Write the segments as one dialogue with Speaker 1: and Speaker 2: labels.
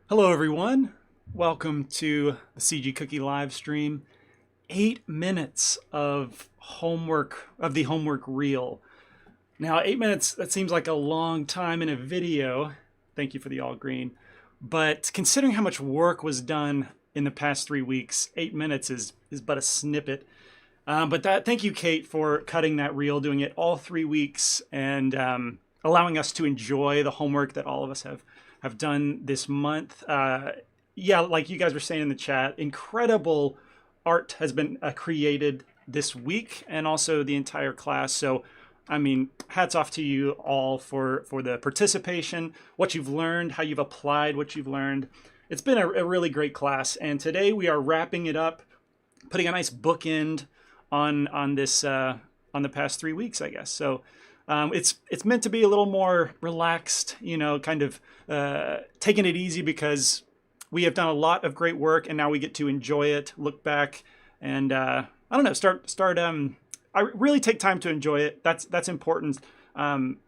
Speaker 1: Hello, everyone. Welcome to the CG Cookie live stream. 8 minutes of homework, of the homework reel. Now, 8 minutes, that seems like a long time in a video. Thank you for the all green. But considering how much work was done in the past 3 weeks, 8 minutes is but a snippet. Thank you, Kate, for cutting that reel, doing it all 3 weeks, and allowing us to enjoy the homework that all of us have done this month. Yeah, like you guys were saying in the chat, incredible art has been created this week and also the entire class. So, I mean, hats off to you all for the participation, what you've learned, how you've applied what you've learned. It's been a really great class, and today we are wrapping it up, putting a nice bookend on this on the past 3 weeks, I guess. So it's meant to be a little more relaxed, kind of taking it easy because we have done a lot of great work and now we get to enjoy it, look back, and I don't know, start. I really take time to enjoy it. That's important. Some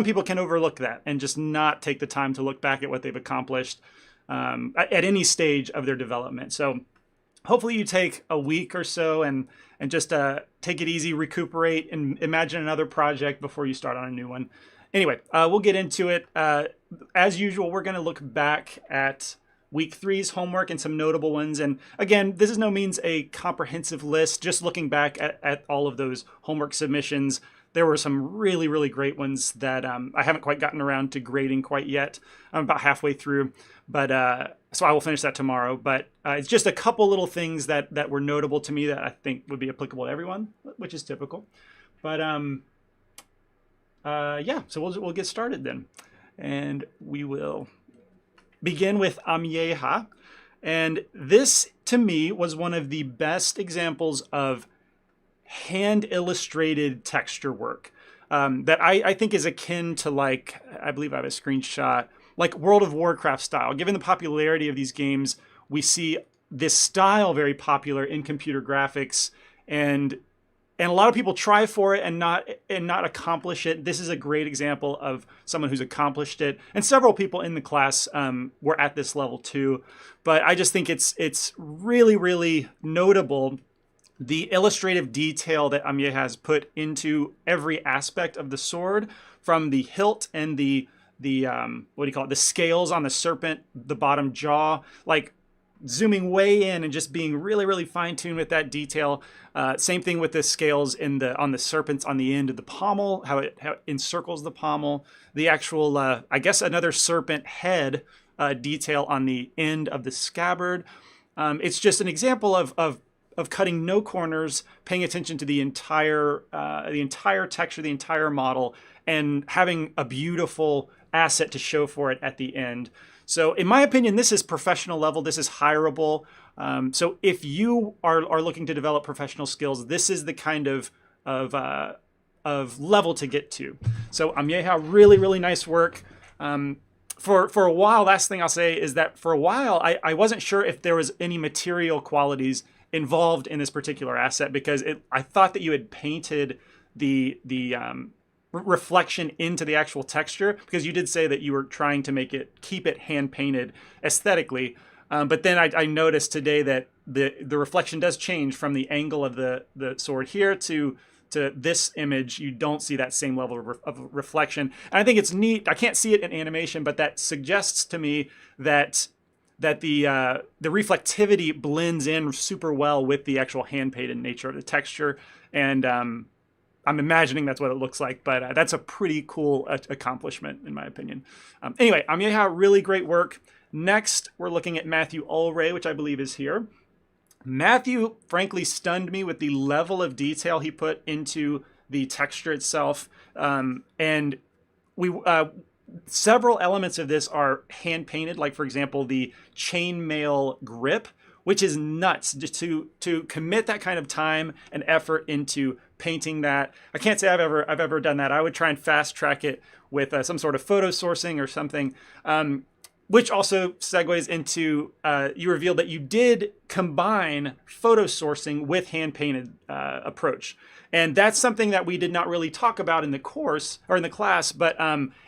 Speaker 1: people can overlook that and just not take the time to look back at what they've accomplished at any stage of their development. So hopefully you take a week or so and just take it easy, recuperate, and imagine another project before you start on a new one. Anyway, we'll get into it. As usual, we're going to look back at week three's homework and some notable ones. And again, this is no means a comprehensive list. Just looking back at all of those homework submissions, there were some really, really great ones that I haven't quite gotten around to grading quite yet. I'm about halfway through, but so I will finish that tomorrow. But it's just a couple little things that were notable to me that I think would be applicable to everyone, which is typical. But yeah, so we'll get started then. And we will begin with Amyeha. And this, to me, was one of the best examples of hand-illustrated texture work that I think is akin to, like, I believe I have a screenshot, like World of Warcraft style. Given the popularity of these games, we see this style very popular in computer graphics, and a lot of people try for it and not accomplish it. This is a great example of someone who's accomplished it, and several people in the class were at this level too. But I just think it's really, really notable, the illustrative detail that Amye has put into every aspect of the sword, from the hilt and the what do you call it, the scales on the serpent, the bottom jaw, like zooming way in and just being really, really fine-tuned with that detail. Same thing with the scales on the serpents on the end of the pommel, how it encircles the pommel, the actual I guess another serpent head detail on the end of the scabbard. It's just an example of cutting no corners, paying attention to the entire texture, the entire model, and having a beautiful asset to show for it at the end. So in my opinion, this is professional level. This is hireable. So if you are looking to develop professional skills, this is the kind of level to get to. So Amyeha, really, really nice work. For a while, last thing I'll say is that for a while, I wasn't sure if there was any material qualities involved in this particular asset, because I thought that you had painted the reflection into the actual texture, because you did say that you were trying to keep it hand painted aesthetically. But then I noticed today that the reflection does change from the angle of the sword here to this image. You don't see that same level of reflection. And I think it's neat. I can't see it in animation, but that suggests to me that the reflectivity blends in super well with the actual hand painted nature of the texture. And I'm imagining that's what it looks like, but that's a pretty cool accomplishment in my opinion. Anyway, Amyeha, really great work. Next, we're looking at Matthew Ulray, which I believe is here. Matthew, frankly, stunned me with the level of detail he put into the texture itself. And several elements of this are hand painted, like for example, the chainmail grip, which is nuts to commit that kind of time and effort into painting that. I can't say I've ever done that. I would try and fast track it with some sort of photo sourcing or something. which also segues into you revealed that you did combine photo sourcing with hand painted approach. And that's something that we did not really talk about in the course or in the class, but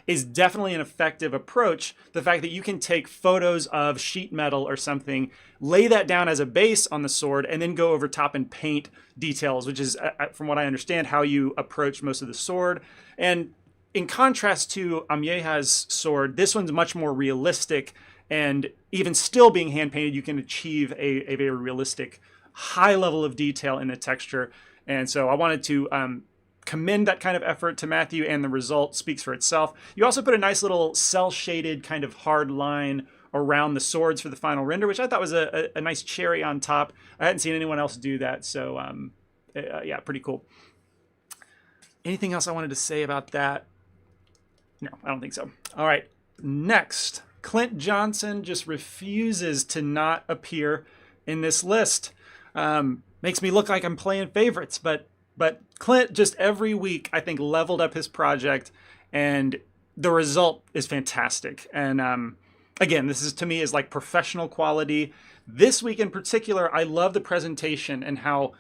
Speaker 1: is definitely an effective approach. The fact that you can take photos of sheet metal or something, lay that down as a base on the sword, and then go over top and paint details, which is, from what I understand, how you approach most of the sword. And in contrast to Amieha's sword, this one's much more realistic, and even still being hand painted, you can achieve a very realistic, high level of detail in the texture. And so I wanted to commend that kind of effort to Matthew, and the result speaks for itself. You also put a nice little cel-shaded kind of hard line around the swords for the final render, which I thought was a nice cherry on top. I hadn't seen anyone else do that, so yeah, pretty cool. Anything else I wanted to say about that? No, I don't think so. All right, next. Clint Johnson just refuses to not appear in this list. Makes me look like I'm playing favorites, but Clint just every week, I think, leveled up his project, and the result is fantastic. And again, this is, to me, is like professional quality. This week in particular, I love the presentation and how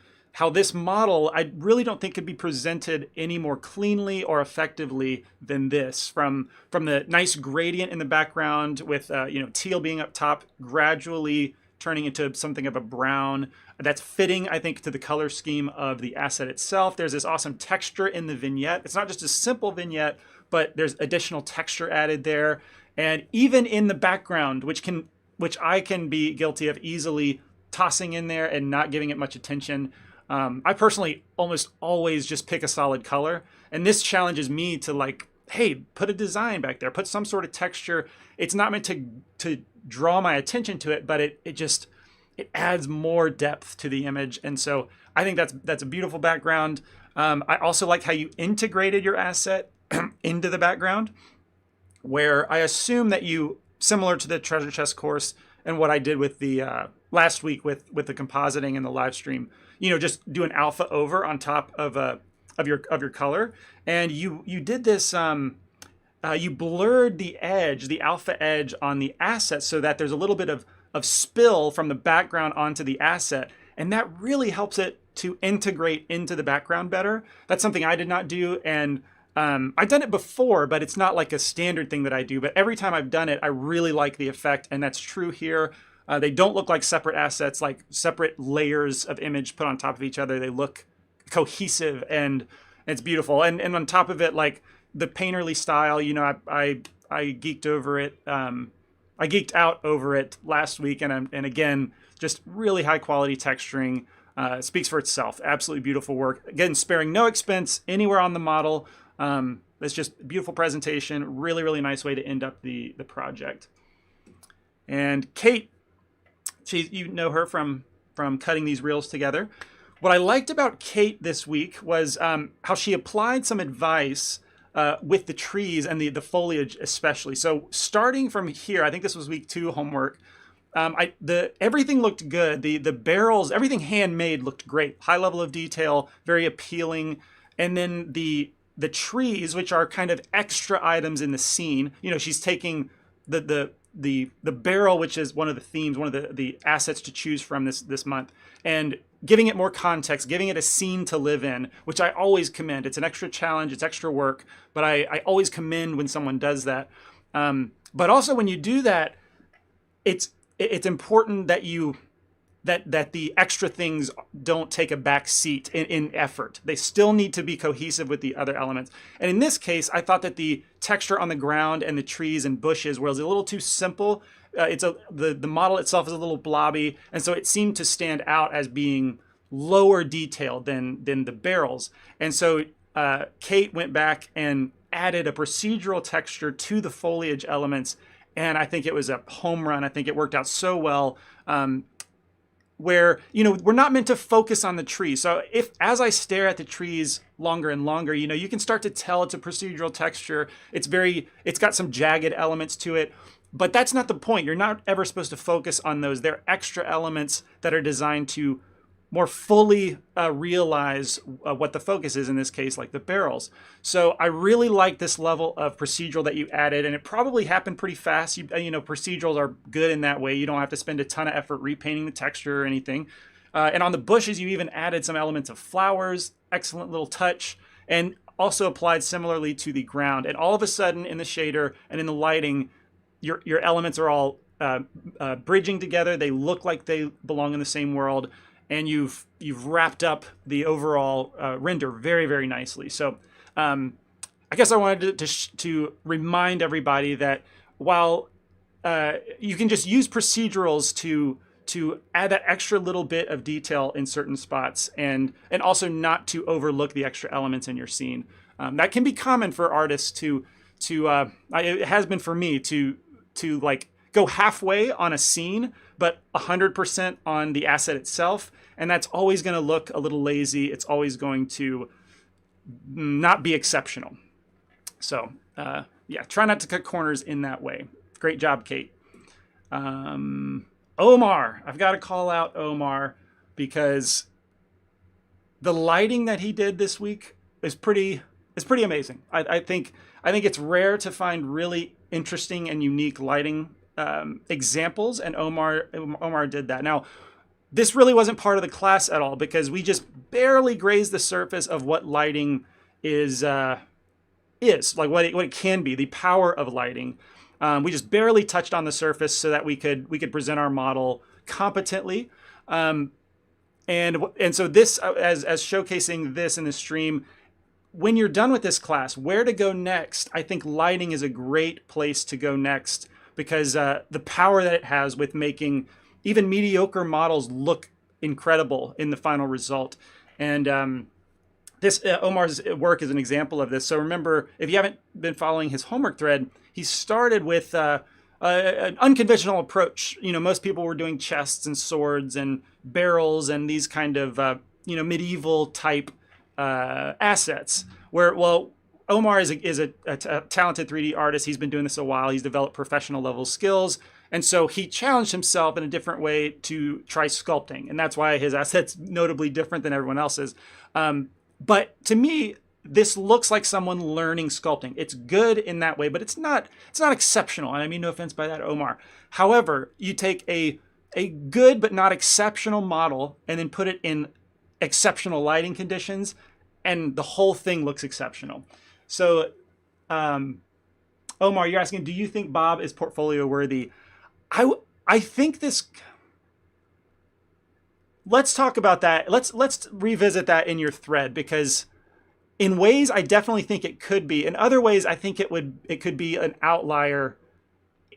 Speaker 1: this model, I really don't think could be presented any more cleanly or effectively than this. From the nice gradient in the background with teal being up top, gradually turning into something of a brown. That's fitting, I think, to the color scheme of the asset itself. There's this awesome texture in the vignette. It's not just a simple vignette, but there's additional texture added there. And even in the background, which I can be guilty of easily tossing in there and not giving it much attention. I personally almost always just pick a solid color. And this challenges me to, like, hey, put a design back there, put some sort of texture. It's not meant to draw my attention to it, but it adds more depth to the image. And so I think that's a beautiful background. I also like how you integrated your asset into the background, where I assume that you, similar to the treasure chest course and what I did with the last week with the compositing and the live stream, just do an alpha over on top of your color. And you did this, you blurred the edge, the alpha edge on the asset, so that there's a little bit of spill from the background onto the asset. And that really helps it to integrate into the background better. That's something I did not do. And I've done it before, but it's not like a standard thing that I do. But every time I've done it, I really like the effect. And that's true here. They don't look like separate assets, like separate layers of image put on top of each other. They look cohesive, and it's beautiful. And on top of it, like the painterly style, I geeked over it. I geeked out over it last week, and again, just really high quality texturing. Speaks for itself. Absolutely beautiful work. Again, sparing no expense anywhere on the model. It's just beautiful presentation. Really, really nice way to end up the project. And Kate, you know her from cutting these reels together. What I liked about Kate this week was how she applied some advice with the trees and the foliage especially. So starting from here, I think this was week 2 homework. Everything looked good. The barrels, everything handmade looked great. High level of detail, very appealing. And then the trees, which are kind of extra items in the scene. She's taking the barrel, which is one of the themes, one of the assets to choose from this month, and giving it more context, giving it a scene to live in, which I always commend. It's an extra challenge, it's extra work, but I always commend when someone does that. But also when you do that, it's important that that the extra things don't take a back seat in effort. They still need to be cohesive with the other elements. And in this case, I thought that the texture on the ground and the trees and bushes was a little too simple. The model itself is a little blobby, and so it seemed to stand out as being lower detailed than the barrels. And so Kate went back and added a procedural texture to the foliage elements, and I think it was a home run. I think it worked out so well. Where, we're not meant to focus on the trees. So as I stare at the trees longer and longer, you can start to tell it's a procedural texture. It's got some jagged elements to it, but that's not the point. You're not ever supposed to focus on those. They're extra elements that are designed to more fully realize what the focus is in this case, like the barrels. So I really like this level of procedural that you added, and it probably happened pretty fast. You know, procedurals are good in that way. You don't have to spend a ton of effort repainting the texture or anything. And on the bushes, you even added some elements of flowers. Excellent little touch. And also applied similarly to the ground. And all of a sudden, in the shader and in the lighting, your elements are all bridging together. They look like they belong in the same world. And you've wrapped up the overall render very, very nicely. So I guess I wanted to remind everybody that while you can just use procedurals to add that extra little bit of detail in certain spots, and also not to overlook the extra elements in your scene. That can be common for artists to it has been for me to like go halfway on a scene, but 100% on the asset itself. And that's always going to look a little lazy. It's always going to not be exceptional. So yeah, try not to cut corners in that way. Great job, Kate. Omar, I've got to call out Omar because the lighting that he did this week is pretty amazing. I think it's rare to find really interesting and unique lighting examples, and Omar did that. Now, this really wasn't part of the class at all because we just barely grazed the surface of what lighting is like what it can be, the power of lighting. We just barely touched on the surface so that we could present our model competently. And so this, as showcasing this in the stream, when you're done with this class, where to go next? I think lighting is a great place to go next because the power that it has with making even mediocre models look incredible in the final result. And this Omar's work is an example of this. So remember, if you haven't been following his homework thread, he started with an unconventional approach. You know, most people were doing chests and swords and barrels and these kind of medieval type assets. Where, well, Omar is a talented 3D artist. He's been doing this a while. He's developed professional level skills. And so he challenged himself in a different way to try sculpting. And that's why his asset's notably different than everyone else's. But to me, this looks like someone learning sculpting. It's good in that way, but it's not exceptional. And I mean no offense by that, Omar. However, you take a good but not exceptional model and then put it in exceptional lighting conditions, and the whole thing looks exceptional. So, Omar, you're asking, do you think Bob is portfolio worthy? I think this. Let's talk about that. Let's revisit that in your thread, because in ways I definitely think it could be. In other ways, I think it could be an outlier,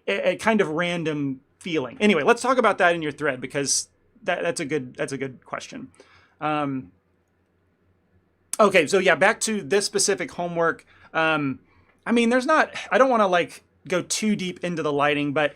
Speaker 1: a kind of random feeling. Anyway, let's talk about that in your thread, because that's a good question. Okay, so yeah, back to this specific homework. I mean, I don't want to like go too deep into the lighting, but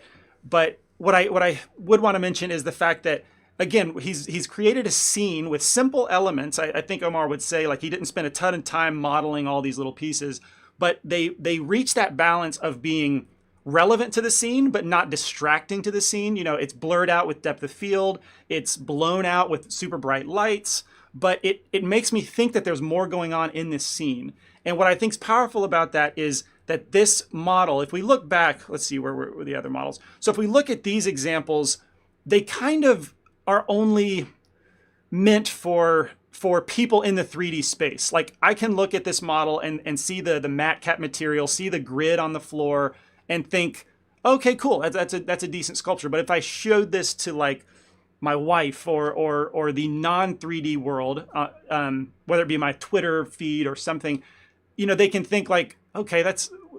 Speaker 1: what I would want to mention is the fact that, again, he's created a scene with simple elements. I think Omar would say, like, he didn't spend a ton of time modeling all these little pieces, but they reach that balance of being relevant to the scene, but not distracting to the scene. You know, it's blurred out with depth of field. It's blown out with super bright lights, but it makes me think that there's more going on in this scene. And what I think is powerful about that is that this model, if we look back, let's see where were the other models. So if we look at these examples, they kind of are only meant for people in the 3D space. Like, I can look at this model and see the matte cap material, see the grid on the floor, and think, okay, cool, that's a decent sculpture. But if I showed this to like my wife or the non-3D world, whether it be my Twitter feed or something, you know, they can think like, okay,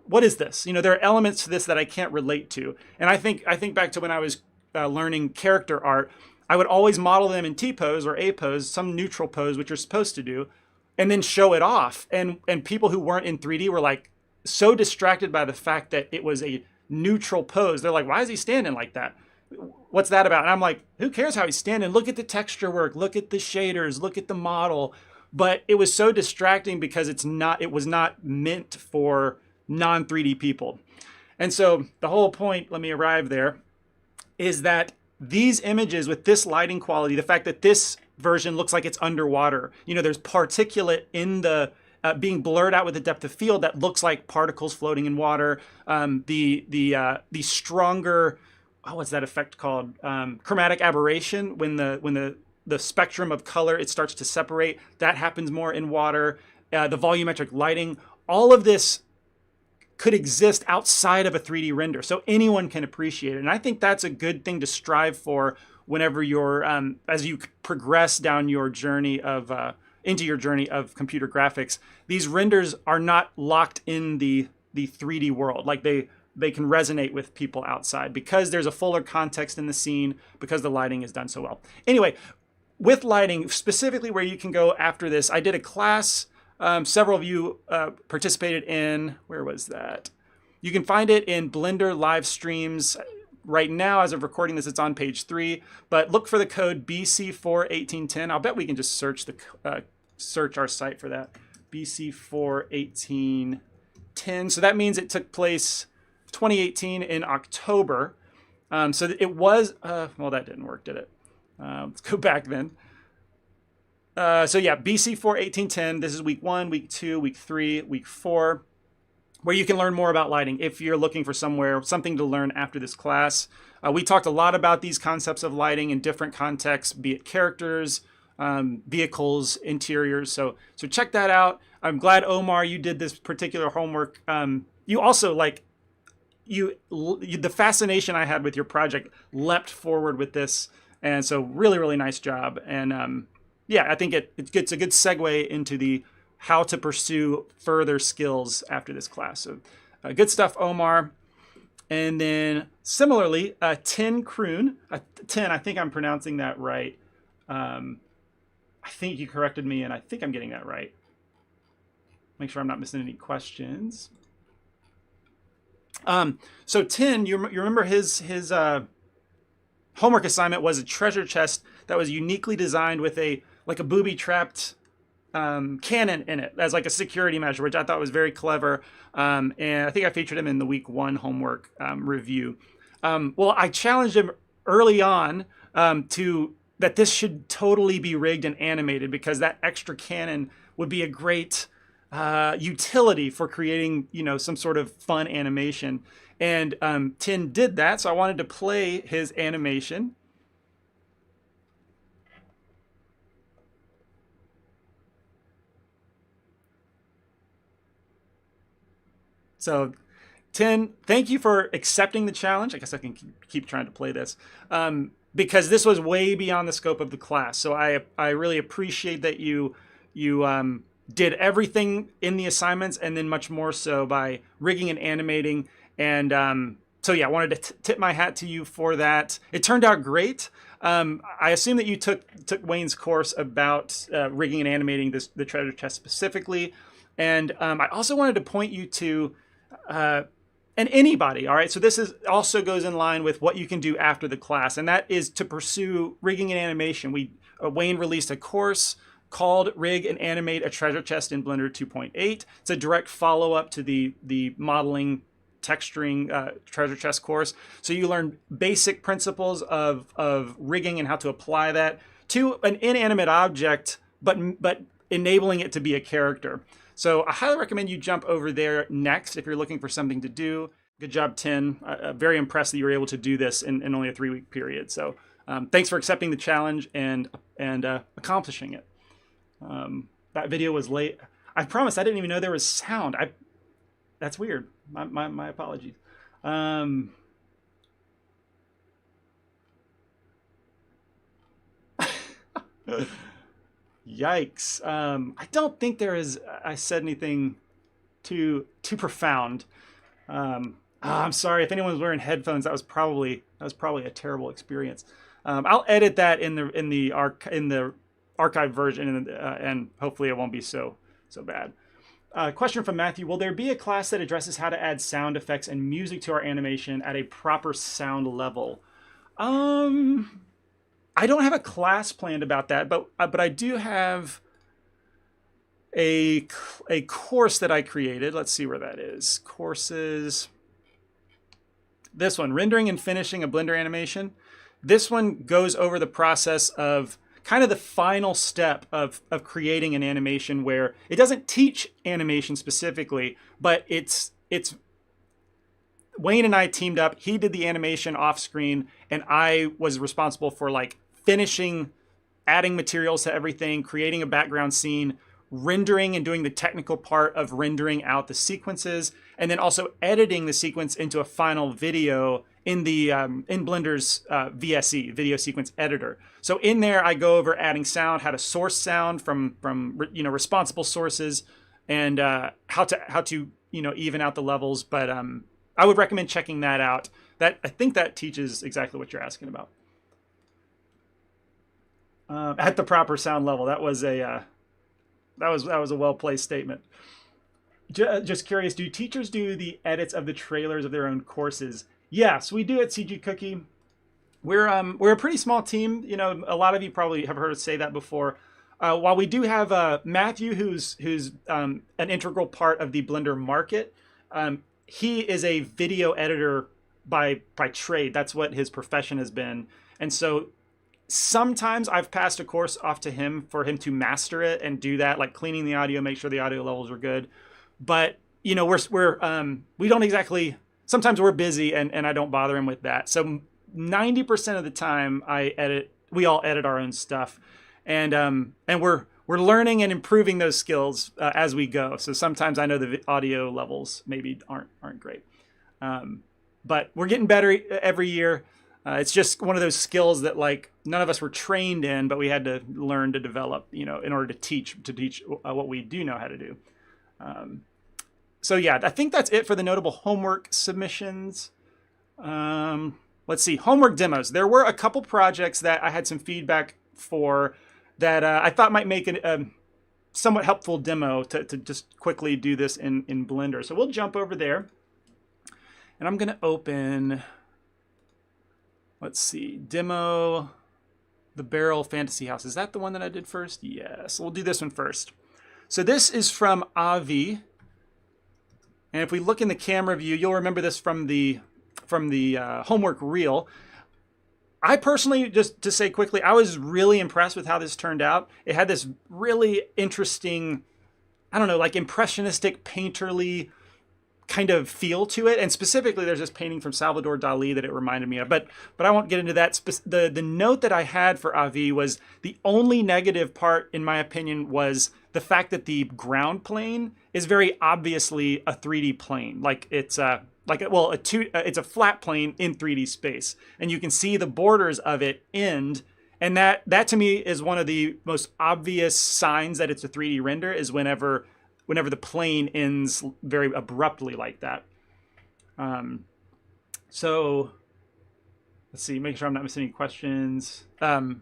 Speaker 1: what is this? You know, there are elements to this that I can't relate to. And I think back to when I was learning character art, I would always model them in T-pose or A-pose, some neutral pose, which you're supposed to do, and then show it off. And people who weren't in 3D were like so distracted by the fact that it was a neutral pose. They're like, why is he standing like that? What's that about? And I'm like, who cares how he's standing? Look at the texture work, look at the shaders, look at the model. But it was so distracting because it was not meant for non-3D people. And so the whole point, let me arrive there, is that these images with this lighting quality, the fact that this version looks like it's underwater. You know, there's particulate in the being blurred out with the depth of field that looks like particles floating in water. The stronger, what's that effect called? Chromatic aberration, when the spectrum of color, it starts to separate. That happens more in water. The volumetric lighting, all of this could exist outside of a 3D render, so anyone can appreciate it. And I think that's a good thing to strive for whenever you're, as you progress down your journey of, into your journey of computer graphics. These renders are not locked in the 3D world. Like they can resonate with people outside because there's a fuller context in the scene, because the lighting is done so well. Anyway, with lighting, specifically where you can go after this, I did a class, several of you participated in, where was that? You can find it in Blender live streams. Right now, as of recording this, it's on page 3, but look for the code BC41810. I'll bet we can just search our site for that, BC41810. So that means it took place 2018 in October. So it was, well, that didn't work, did it? Let's go back then. So yeah, BC41810. This is week 1, week 2, week 3, week 4, where you can learn more about lighting if you're looking for something to learn after this class. We talked a lot about these concepts of lighting in different contexts, be it characters, vehicles, interiors. So check that out. I'm glad, Omar, you did this particular homework. You also, like, the fascination I had with your project leapt forward with this. And so really, really nice job. And yeah, I think it's a good segue into the how to pursue further skills after this class. So good stuff, Omar. And then similarly, Tin Kroon, Tin, I think I'm pronouncing that right. I think you corrected me, and I think I'm getting that right. Make sure I'm not missing any questions. So Tin, you remember his homework assignment was a treasure chest that was uniquely designed with a booby-trapped cannon in it as like a security measure, which I thought was very clever. And I think I featured him in the week 1 homework review. Well, I challenged him early on that this should totally be rigged and animated, because that extra cannon would be a great utility for creating, some sort of fun animation. And Tin did that, so I wanted to play his animation. So, Tin, thank you for accepting the challenge. I guess I can keep trying to play this, because this was way beyond the scope of the class. So I really appreciate that you did everything in the assignments, and then much more so by rigging and animating. And so yeah, I wanted to tip my hat to you for that. It turned out great. I assume that you took Wayne's course about rigging and animating the treasure chest specifically. And I also wanted to point you to and anybody, all right? So this also goes in line with what you can do after the class, and that is to pursue rigging and animation. Wayne released a course called Rig and Animate a Treasure Chest in Blender 2.8. It's a direct follow-up to the modeling, texturing treasure chest course. So you learn basic principles of rigging and how to apply that to an inanimate object, but enabling it to be a character. So I highly recommend you jump over there next if you're looking for something to do. Good job, Tin. Very impressed that you were able to do this in only a 3-week period. So thanks for accepting the challenge and accomplishing it. That video was late. I promise I didn't even know there was sound. That's weird. My apologies. Yikes. I don't think I said anything too profound. I'm sorry if anyone was wearing headphones. That was probably a terrible experience. I'll edit that in the archive version, and hopefully it won't be so bad. Question from Matthew: will there be a class that addresses how to add sound effects and music to our animation at a proper sound level? I don't have a class planned about that, but I do have a course that I created. Let's see where that is. Courses. This one, rendering and finishing a Blender animation. This one goes over the process of kind of the final step of creating an animation, where it doesn't teach animation specifically, but it's Wayne and I teamed up. He did the animation off screen, and I was responsible for like finishing, adding materials to everything, creating a background scene, rendering and doing the technical part of rendering out the sequences, and then also editing the sequence into a final video in the in Blender's VSE, video sequence editor. So in there, I go over adding sound, how to source sound from responsible sources, and how to even out the levels. But I would recommend checking that out. I think that teaches exactly what you're asking about. At the proper sound level, that was a well-placed statement. Just curious, do teachers do the edits of the trailers of their own courses? Yes, we do at CG Cookie. We're a pretty small team. A lot of you probably have heard us say that before. While we do have Matthew, who's an integral part of the Blender market, he is a video editor by trade. That's what his profession has been. And so sometimes I've passed a course off to him for him to master it and do that, like cleaning the audio, make sure the audio levels are good. But we don't exactly. Sometimes we're busy, and I don't bother him with that. So 90% of the time we all edit our own stuff, and we're learning and improving those skills as we go. So sometimes I know the audio levels maybe aren't great, but we're getting better every year. It's just one of those skills that like none of us were trained in, but we had to learn to develop, in order to teach what we do know how to do. So yeah, I think that's it for the notable homework submissions. Let's see, homework demos. There were a couple projects that I had some feedback for that I thought might make a somewhat helpful demo to just quickly do this in Blender. So we'll jump over there, and I'm gonna open, let's see, demo, the Barrel Fantasy House. Is that the one that I did first? Yes, we'll do this one first. So this is from Eevee. And if we look in the camera view, you'll remember this from the homework reel. I personally, just to say quickly, I was really impressed with how this turned out. It had this really interesting, I don't know, like impressionistic, painterly kind of feel to it. And specifically, there's this painting from Salvador Dali that it reminded me of. But I won't get into that. The note that I had for Eevee was the only negative part, in my opinion, was the fact that the ground plane is very obviously a 3D plane. Like it's it's a flat plane in 3D space, and you can see the borders of it end. And that to me is one of the most obvious signs that it's a 3D render, is whenever the plane ends very abruptly like that. So let's see, make sure I'm not missing any questions. So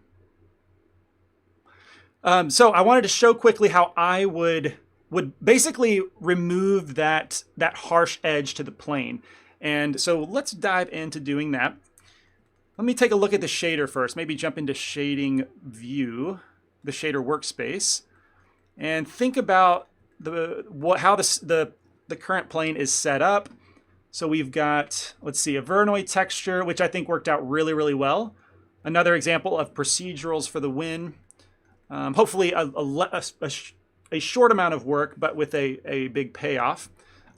Speaker 1: I wanted to show quickly how I would basically remove that harsh edge to the plane. And so let's dive into doing that. Let me take a look at the shader first, maybe jump into shading view, the shader workspace, and think about how the current plane is set up. So we've got, let's see, a Voronoi texture, which I think worked out really, really well. Another example of procedurals for the win. Hopefully a short amount of work, but with a big payoff.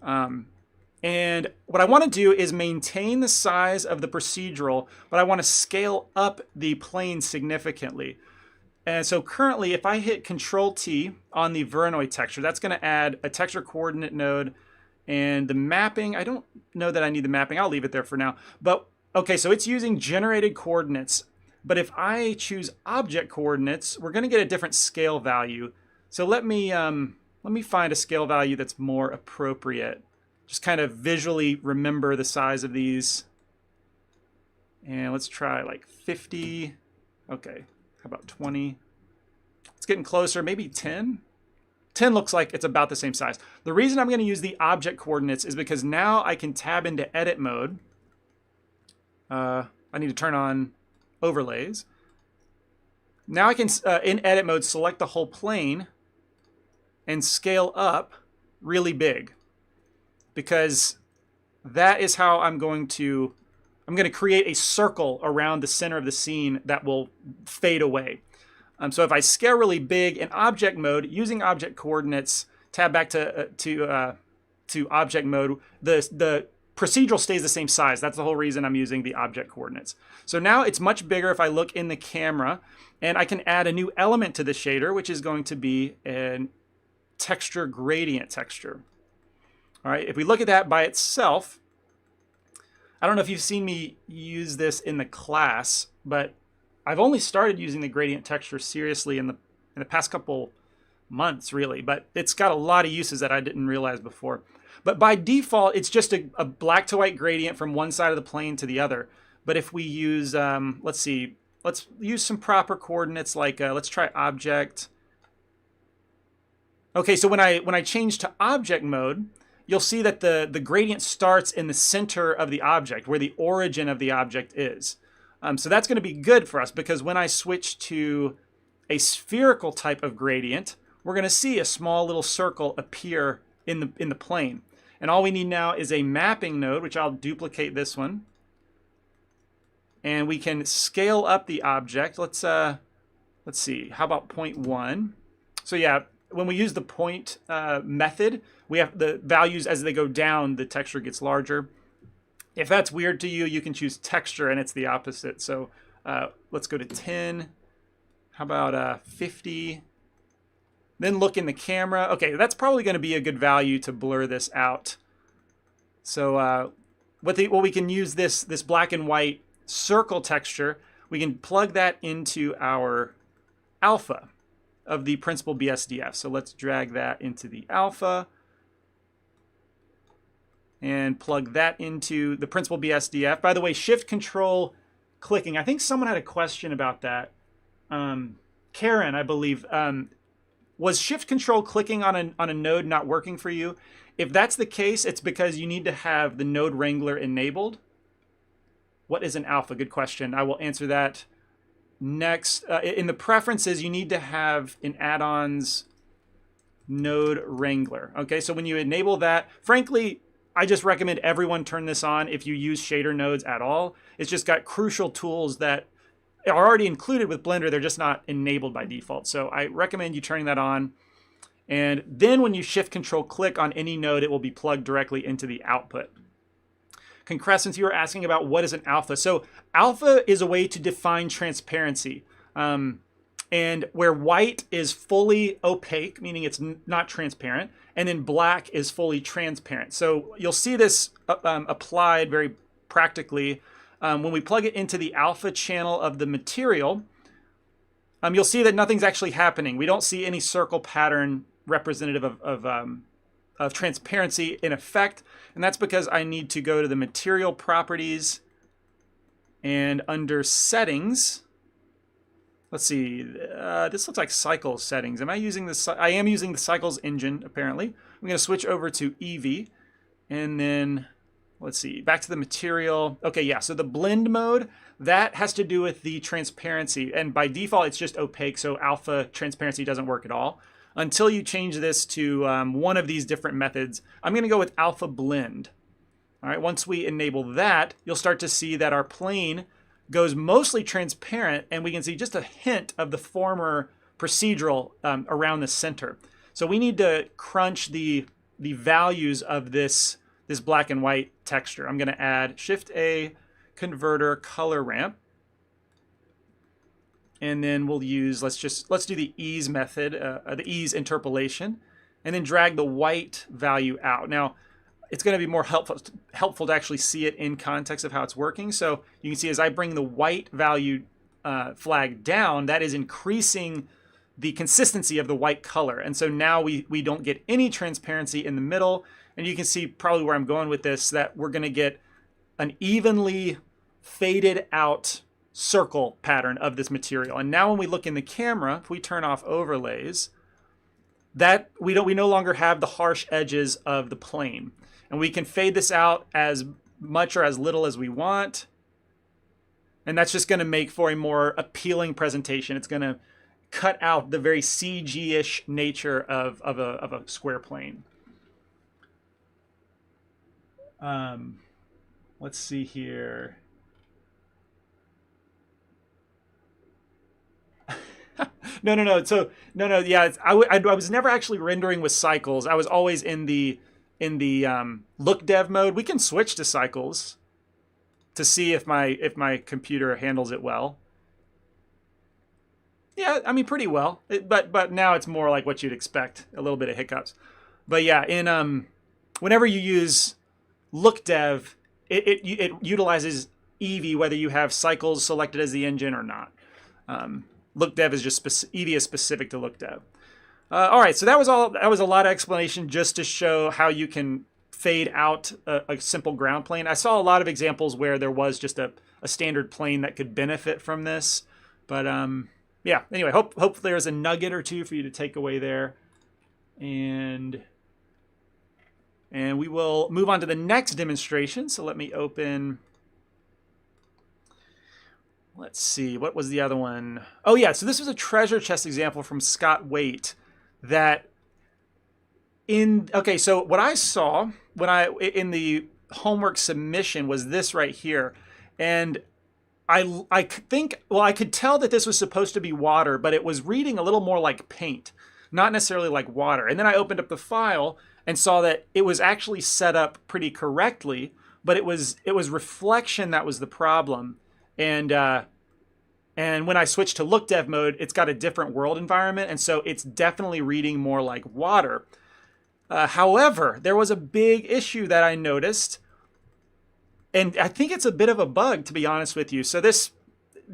Speaker 1: And what I want to do is maintain the size of the procedural, but I want to scale up the plane significantly. And so currently, if I hit Control-T on the Voronoi texture, that's going to add a texture coordinate node. And the mapping, I don't know that I need the mapping. I'll leave it there for now. But okay, so it's using generated coordinates. But if I choose object coordinates, we're going to get a different scale value. So let me find a scale value that's more appropriate. Just kind of visually remember the size of these. And let's try like 50. Okay, how about 20? It's getting closer, maybe 10. 10 looks like it's about the same size. The reason I'm going to use the object coordinates is because now I can tab into edit mode. I need to turn on overlays. Now I can, in edit mode, select the whole plane and scale up really big, because that is how I'm going to create a circle around the center of the scene that will fade away. So if I scale really big in object mode, using object coordinates, tab back to object mode, the procedural stays the same size. That's the whole reason I'm using the object coordinates. So now it's much bigger if I look in the camera, and I can add a new element to the shader, which is going to be a texture gradient texture. All right, if we look at that by itself, I don't know if you've seen me use this in the class, but I've only started using the gradient texture seriously in the past couple months, really. But it's got a lot of uses that I didn't realize before. But by default, it's just a black to white gradient from one side of the plane to the other. But if we use, let's use some proper coordinates, like let's try object. Okay, so when I change to object mode, you'll see that the gradient starts in the center of the object, where the origin of the object is. So that's going to be good for us, because when I switch to a spherical type of gradient, we're going to see a small little circle appear in the plane. And all we need now is a mapping node, which I'll duplicate this one. And we can scale up the object. Let's see, how about 0.1? So yeah, when we use the point method, we have the values as they go down, the texture gets larger. If that's weird to you, you can choose texture, and it's the opposite. So let's go to 10. How about 50? Then look in the camera. Okay, that's probably going to be a good value to blur this out. So what we can use this black and white circle texture, we can plug that into our alpha of the principal BSDF. So let's drag that into the alpha and plug that into the principal BSDF. By the way, shift control clicking. I think someone had a question about that. Karen, I believe. Was shift control clicking on a node not working for you? If that's the case, it's because you need to have the node wrangler enabled. What is an alpha? Good question. I will answer that next. In the preferences, you need to have an add-ons node wrangler. Okay, so when you enable that, frankly, I just recommend everyone turn this on if you use shader nodes at all. It's just got crucial tools that are already included with Blender. They're just not enabled by default. So I recommend you turning that on. And then when you shift control click on any node, it will be plugged directly into the output. Concrescence, you were asking about what is an alpha. So alpha is a way to define transparency. And where white is fully opaque, meaning it's not transparent, and then black is fully transparent. So you'll see this applied very practically when we plug it into the alpha channel of the material. You'll see that nothing's actually happening. We don't see any circle pattern representative of transparency in effect, and that's because I need to go to the material properties, and under settings, let's see, this looks like cycle settings. Am I using this? I am using the cycles engine, apparently. I'm going to switch over to Eevee, and then let's see, back to the material. Okay, yeah, so the blend mode, that has to do with the transparency, and by default it's just opaque, so alpha transparency doesn't work at all until you change this to one of these different methods. I'm going to go with alpha blend. All right, once we enable that, you'll start to see that our plane goes mostly transparent, and we can see just a hint of the former procedural around the center. So we need to crunch the values of this black and white texture. I'm going to add Shift-A converter color ramp. And then we'll use, let's do the ease method, the ease interpolation, and then drag the white value out. Now, it's going to be more helpful to actually see it in context of how it's working. So you can see as I bring the white value flag down, that is increasing the consistency of the white color. And so now we don't get any transparency in the middle. And you can see probably where I'm going with this, that we're going to get an evenly faded out circle pattern of this material. And now when we look in the camera, if we turn off overlays, that we no longer have the harsh edges of the plane. And we can fade this out as much or as little as we want. And that's just going to make for a more appealing presentation. It's going to cut out the very CG-ish nature of a square plane. Let's see here. No. So no. Yeah, I was never actually rendering with cycles. I was always in the look dev mode. We can switch to cycles to see if my computer handles it well. Yeah, I mean pretty well. But now it's more like what you'd expect, a little bit of hiccups. But yeah, in whenever you use look dev, it utilizes Eevee whether you have cycles selected as the engine or not. Look dev is just Eevee is specific to look dev. All right, so that was all. That was a lot of explanation just to show how you can fade out a simple ground plane. I saw a lot of examples where there was just a standard plane that could benefit from this, but yeah. Anyway, hope there's a nugget or two for you to take away there, and we will move on to the next demonstration. So let me open. Let's see, what was the other one? Oh yeah, so this was a treasure chest example from Scott Waite that okay, so what I saw when in the homework submission was this right here. And I think, well, I could tell that this was supposed to be water, but it was reading a little more like paint, not necessarily like water. And then I opened up the file and saw that it was actually set up pretty correctly, but it was reflection that was the problem. And when I switched to look dev mode, it's got a different world environment, and so it's definitely reading more like water. However, there was a big issue that I noticed, and I think it's a bit of a bug, to be honest with you. So this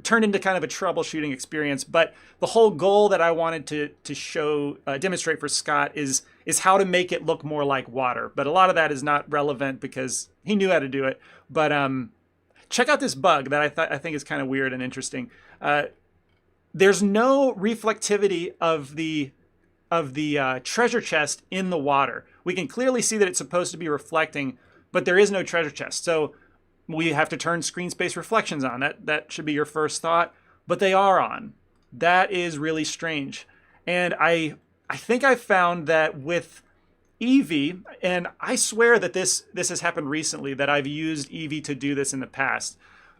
Speaker 1: turned into kind of a troubleshooting experience, but the whole goal that I wanted to demonstrate for Scott is how to make it look more like water. But a lot of that is not relevant because he knew how to do it. But check out this bug that I think is kind of weird and interesting. There's no reflectivity of the treasure chest in the water. We can clearly see that it's supposed to be reflecting, but there is no treasure chest. So we have to turn screen space reflections on. That should be your first thought, but they are on. That is really strange. And I think I found that with Eevee, and I swear that this has happened recently, that I've used Eevee to do this in the past,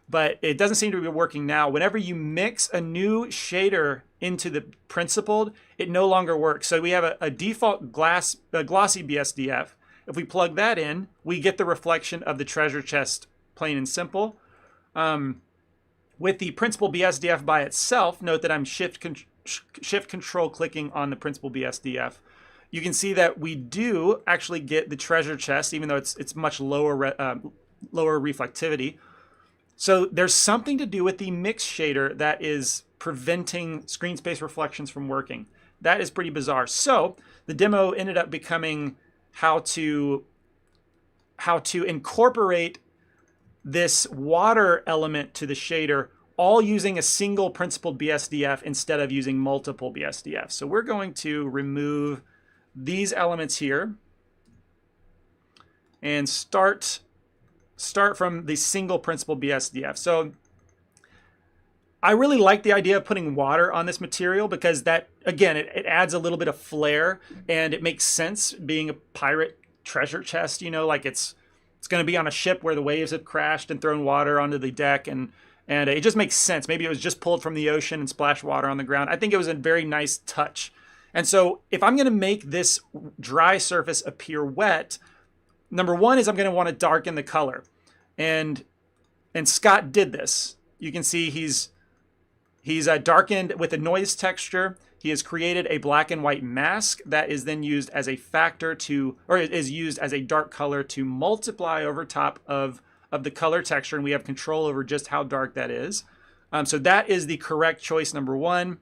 Speaker 1: but it doesn't seem to be working now. Whenever you mix a new shader into the principled, it no longer works. So we have a default glossy BSDF. If we plug that in, we get the reflection of the treasure chest, plain and simple. With the principal BSDF by itself, note that I'm shift control clicking on the principal BSDF. You can see that we do actually get the treasure chest, even though it's much lower reflectivity. So there's something to do with the mix shader that is preventing screen space reflections from working. That is pretty bizarre. So the demo ended up becoming how to incorporate this water element to the shader, all using a single principled BSDF instead of using multiple BSDFs. So we're going to remove these elements here and start from the single principal BSDF. So I really like the idea of putting water on this material because that, again, it adds a little bit of flair and it makes sense being a pirate treasure chest, like it's going to be on a ship where the waves have crashed and thrown water onto the deck, and it just makes sense. Maybe it was just pulled from the ocean and splashed water on the ground. I think it was a very nice touch. And so if I'm going to make this dry surface appear wet, number one is I'm going to want to darken the color. And Scott did this. You can see he's darkened with a noise texture. He has created a black and white mask that is then used as a factor is used as a dark color to multiply over top of the color texture. And we have control over just how dark that is. So that is the correct choice, number one.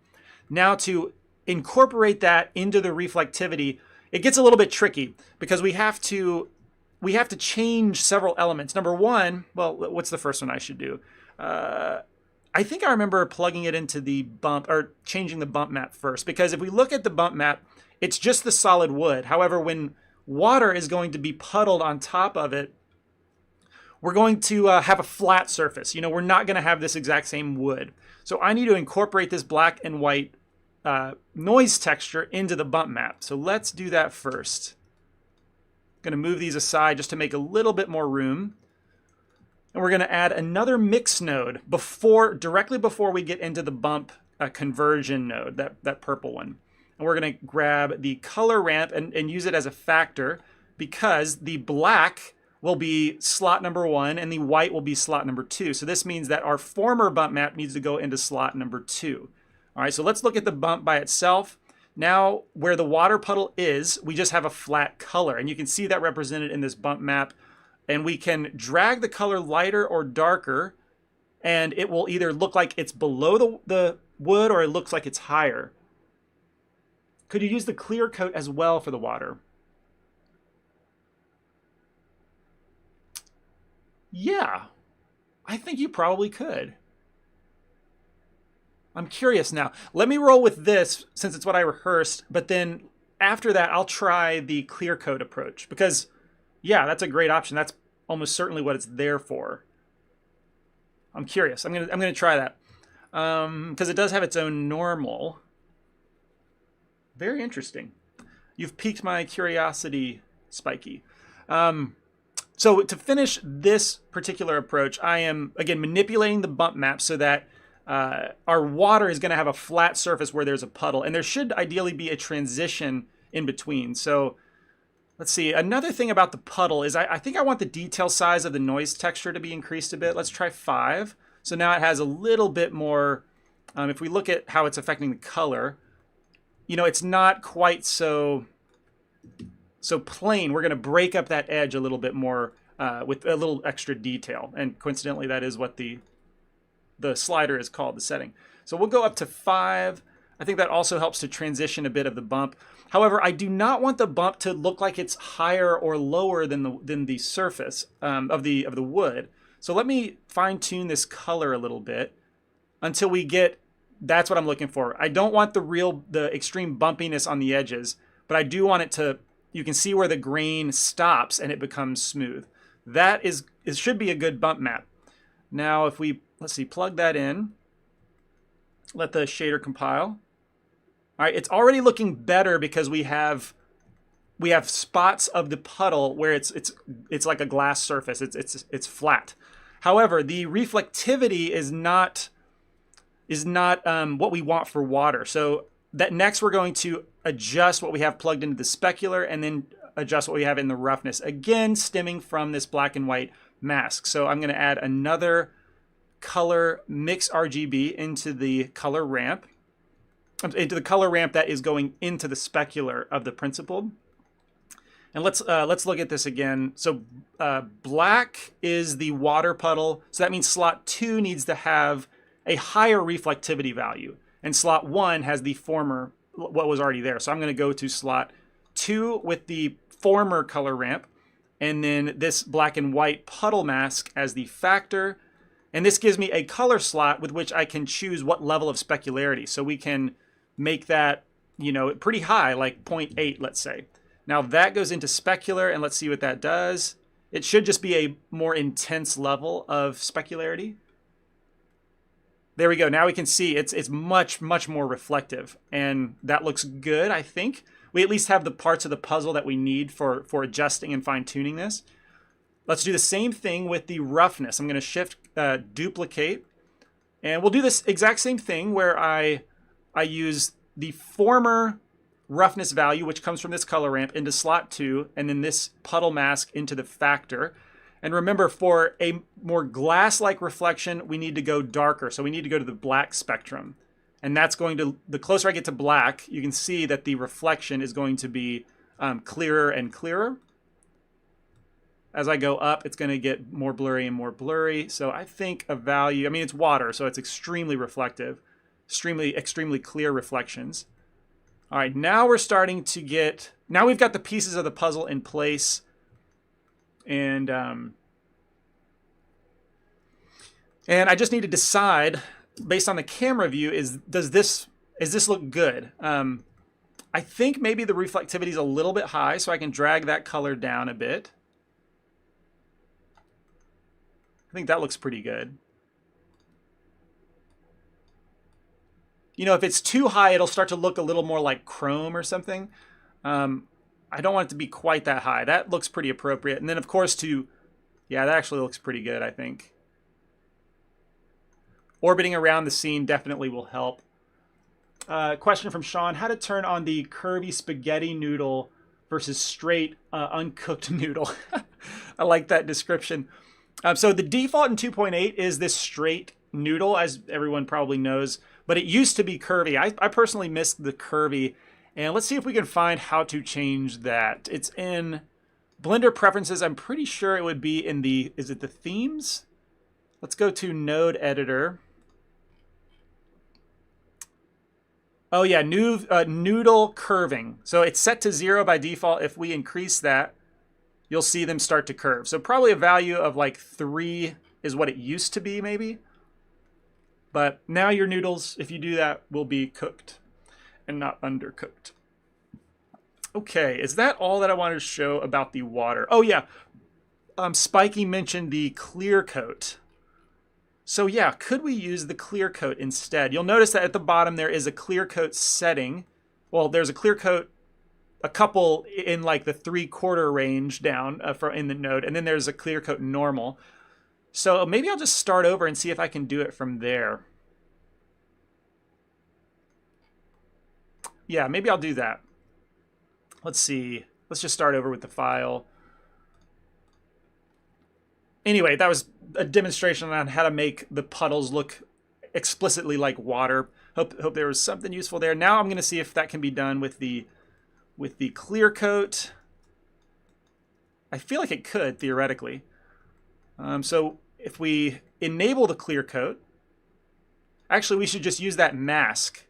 Speaker 1: Now to incorporate that into the reflectivity, it gets a little bit tricky because we have to change several elements. Number one, well, what's the first one I should do? I think I remember plugging it into the bump or changing the bump map first, because if we look at the bump map, it's just the solid wood. However, when water is going to be puddled on top of it, we're going to have a flat surface. We're not going to have this exact same wood. So I need to incorporate this black and white noise texture into the bump map. So let's do that first. I'm going to move these aside just to make a little bit more room. And we're going to add another mix node directly before we get into the bump conversion node, that purple one. And we're going to grab the color ramp and use it as a factor, because the black will be slot number 1 and the white will be slot number 2. So this means that our former bump map needs to go into slot number 2. All right, so let's look at the bump by itself. Now, where the water puddle is, we just have a flat color, and you can see that represented in this bump map. And we can drag the color lighter or darker, and it will either look like it's below the wood or it looks like it's higher. Could you use the clear coat as well for the water? Yeah, I think you probably could. I'm curious now. Let me roll with this since it's what I rehearsed, but then after that, I'll try the clear coat approach, because yeah, that's a great option. That's almost certainly what it's there for. I'm curious. I'm gonna try that because it does have its own normal. Very interesting. You've piqued my curiosity, Spiky. So to finish this particular approach, I am, again, manipulating the bump map so that our water is going to have a flat surface where there's a puddle. And there should ideally be a transition in between. So let's see. Another thing about the puddle is I think I want the detail size of the noise texture to be increased a bit. Let's try 5. So now it has a little bit more, if we look at how it's affecting the color, you know, it's not quite so plain. We're going to break up that edge a little bit more with a little extra detail. And coincidentally, that is what the slider is called, the setting. So we'll go up to 5. I think that also helps to transition a bit of the bump. However, I do not want the bump to look like it's higher or lower than the surface of the wood. So let me fine tune this color a little bit until we get, that's what I'm looking for. I don't want the extreme bumpiness on the edges, but I do want it to, you can see where the grain stops and it becomes smooth. It should be a good bump map. Now if we, let's see, plug that in, let the shader compile. All right, it's already looking better because we have spots of the puddle where it's like a glass surface. It's flat. However, the reflectivity is not what we want for water. So that next we're going to adjust what we have plugged into the specular and then adjust what we have in the roughness. Again, stemming from this black and white mask. So I'm going to add another color mix RGB into the color ramp that is going into the specular of the principled. And let's look at this again. So black is the water puddle. So that means slot 2 needs to have a higher reflectivity value. And slot 1 has the former, what was already there. So I'm going to go to slot 2 with the former color ramp. And then this black and white puddle mask as the factor. And this gives me a color slot with which I can choose what level of specularity. So we can make that, you know, pretty high, like 0.8, let's say. Now that goes into specular, and let's see what that does. It should just be a more intense level of specularity. There we go. Now we can see it's much, much more reflective, and that looks good, I think. We at least have the parts of the puzzle that we need for adjusting and fine-tuning this. Let's do the same thing with the roughness. I'm going to shift duplicate, and we'll do this exact same thing where I use the former roughness value, which comes from this color ramp, into slot 2, and then this puddle mask into the factor. And remember, for a more glass-like reflection, we need to go darker. So we need to go to the black spectrum. And that's going to, the closer I get to black, you can see that the reflection is going to be clearer and clearer. As I go up, it's going to get more blurry and more blurry. So I think a value, I mean, it's water, so it's extremely reflective, extremely clear reflections. All right, now we're starting to get, now we've got the pieces of the puzzle in place. And I just need to decide, based on the camera view, is this look good? I think maybe the reflectivity is a little bit high, so I can drag that color down a bit. I think that looks pretty good. You know, if it's too high, it'll start to look a little more like chrome or something. I don't want it to be quite that high. That looks pretty appropriate. And then, of course, yeah, that actually looks pretty good, I think. Orbiting around the scene definitely will help. Question from Sean: how to turn on the curvy spaghetti noodle versus straight uncooked noodle? I like that description. So the default in 2.8 is this straight noodle, as everyone probably knows, but it used to be curvy. I personally missed the curvy, and let's see if we can find how to change that. It's in Blender preferences. I'm pretty sure it would be in the, is it the themes? Let's go to node editor. Oh yeah, new noodle curving. So it's set to 0 by default. If we increase that, you'll see them start to curve. So probably a value of like 3 is what it used to be maybe. But now your noodles, if you do that, will be cooked and not undercooked. Okay, is that all that I wanted to show about the water? Oh yeah, Spiky mentioned the clear coat. So yeah, could we use the clear coat instead? You'll notice that at the bottom there is a clear coat setting. Well, there's a clear coat, a couple in like the 3/4 range down in the node, and then there's a clear coat normal. So maybe I'll just start over and see if I can do it from there. Yeah, maybe I'll do that. Let's see. Let's just start over with the file. Anyway, that was a demonstration on how to make the puddles look explicitly like water. Hope there was something useful there. Now I'm going to see if that can be done with the clear coat. I feel like it could, theoretically. So if we enable the clear coat, actually we should just use that mask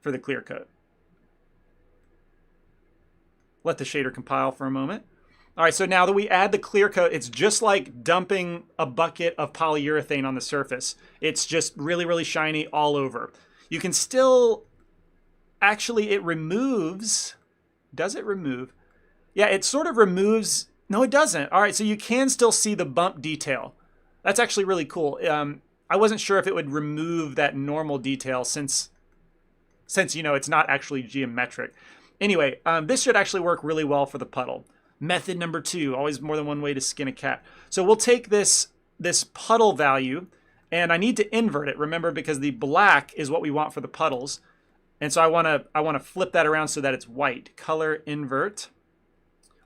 Speaker 1: for the clear coat. Let the shader compile for a moment. All right, so now that we add the clear coat, it's just like dumping a bucket of polyurethane on the surface. It's just really, really shiny all over. You can still, actually it removes, does it remove? Yeah, it sort of removes, no it doesn't. All right, so you can still see the bump detail. That's actually really cool. I wasn't sure if it would remove that normal detail since you know, it's not actually geometric. Anyway, this should actually work really well for the puddle. Method number 2, always more than one way to skin a cat. So we'll take this puddle value, and I need to invert it, remember, because the black is what we want for the puddles. And so I want to flip that around so that it's white. Color invert,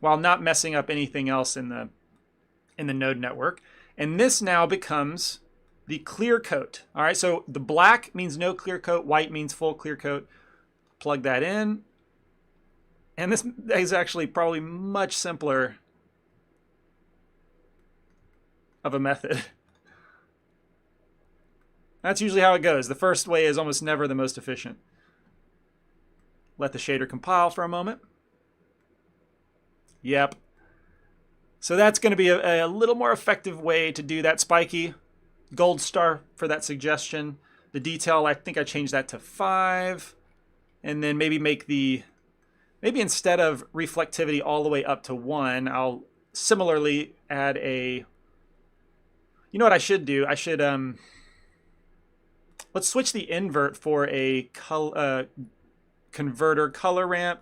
Speaker 1: while not messing up anything else in the node network. And this now becomes the clear coat. All right, so the black means no clear coat, white means full clear coat. Plug that in. And this is actually probably much simpler of a method. That's usually how it goes. The first way is almost never the most efficient. Let the shader compile for a moment. Yep. So that's going to be a little more effective way to do that. Spiky, gold star for that suggestion. The detail, I think I changed that to 5. And then maybe make the... Maybe instead of reflectivity all the way up to 1, I'll similarly add a... You know what I should do? I should... Let's switch the invert for a converter color ramp.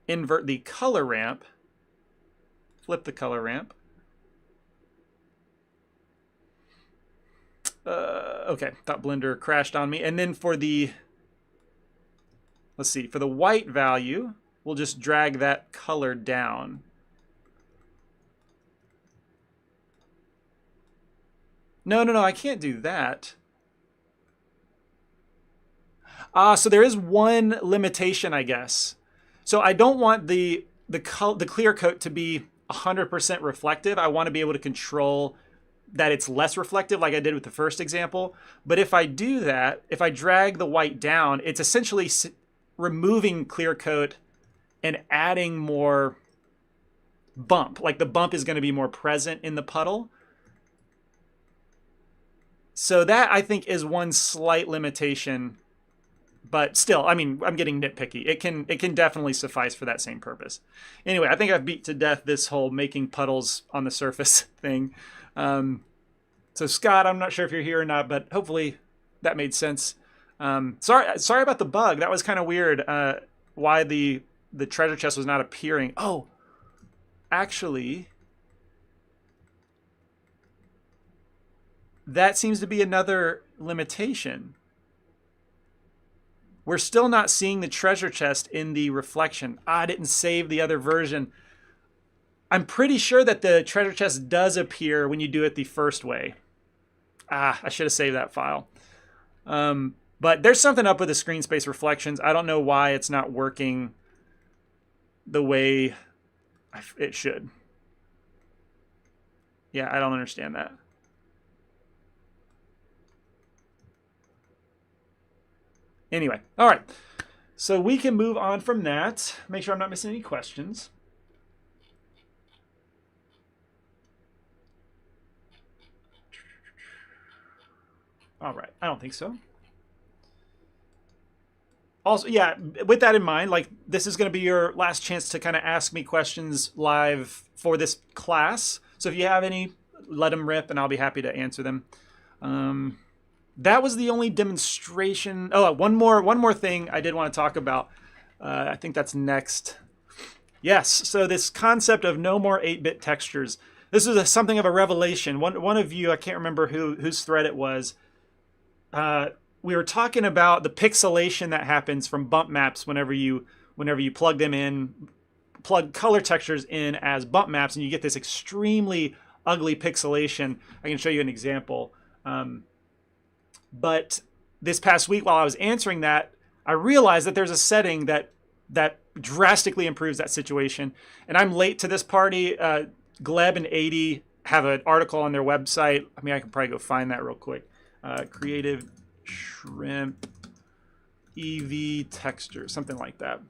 Speaker 1: Invert the color ramp. Flip the color ramp. Okay, thought Blender crashed on me. And then for the... Let's see, for the white value... We'll just drag that color down. No, I can't do that. So there is one limitation, I guess. So I don't want the clear coat to be 100% reflective. I want to be able to control that it's less reflective like I did with the first example. But if I do that, if I drag the white down, it's essentially removing clear coat and adding more bump. Like the bump is going to be more present in the puddle. So that, I think, is one slight limitation. But still, I mean, I'm getting nitpicky. It can definitely suffice for that same purpose. Anyway, I think I've beat to death this whole making puddles on the surface thing. So Scott, I'm not sure if you're here or not, but hopefully that made sense. Sorry about the bug. That was kind of weird. Why the treasure chest was not appearing. Oh, actually, that seems to be another limitation. we're still not seeing the treasure chest in the reflection. I didn't save the other version. I'm pretty sure that the treasure chest does appear when you do it the first way. I should have saved that file. But there's something up with the screen space reflections. I don't know why it's not working the way it should. Yeah, I don't understand that. Anyway, all right. So we can move on from that. Make sure I'm not missing any questions. All right, I don't think so. Also, yeah, with that in mind, like this is going to be your last chance to kind of ask me questions live for this class. So if you have any, let them rip and I'll be happy to answer them. That was the only demonstration. Oh, one more thing I did want to talk about. I think that's next. Yes, so this concept of no more 8-bit textures. This is something of a revelation. One of you, I can't remember whose thread it was, we were talking about the pixelation that happens from bump maps whenever you plug them in, plug color textures in as bump maps, and you get this extremely ugly pixelation. I can show you an example. But this past week, while I was answering that, I realized that there's a setting that drastically improves that situation. And I'm late to this party. Gleb and 80 have an article on their website. I mean, I can probably go find that real quick. Creative shrimp Eevee texture, something like that.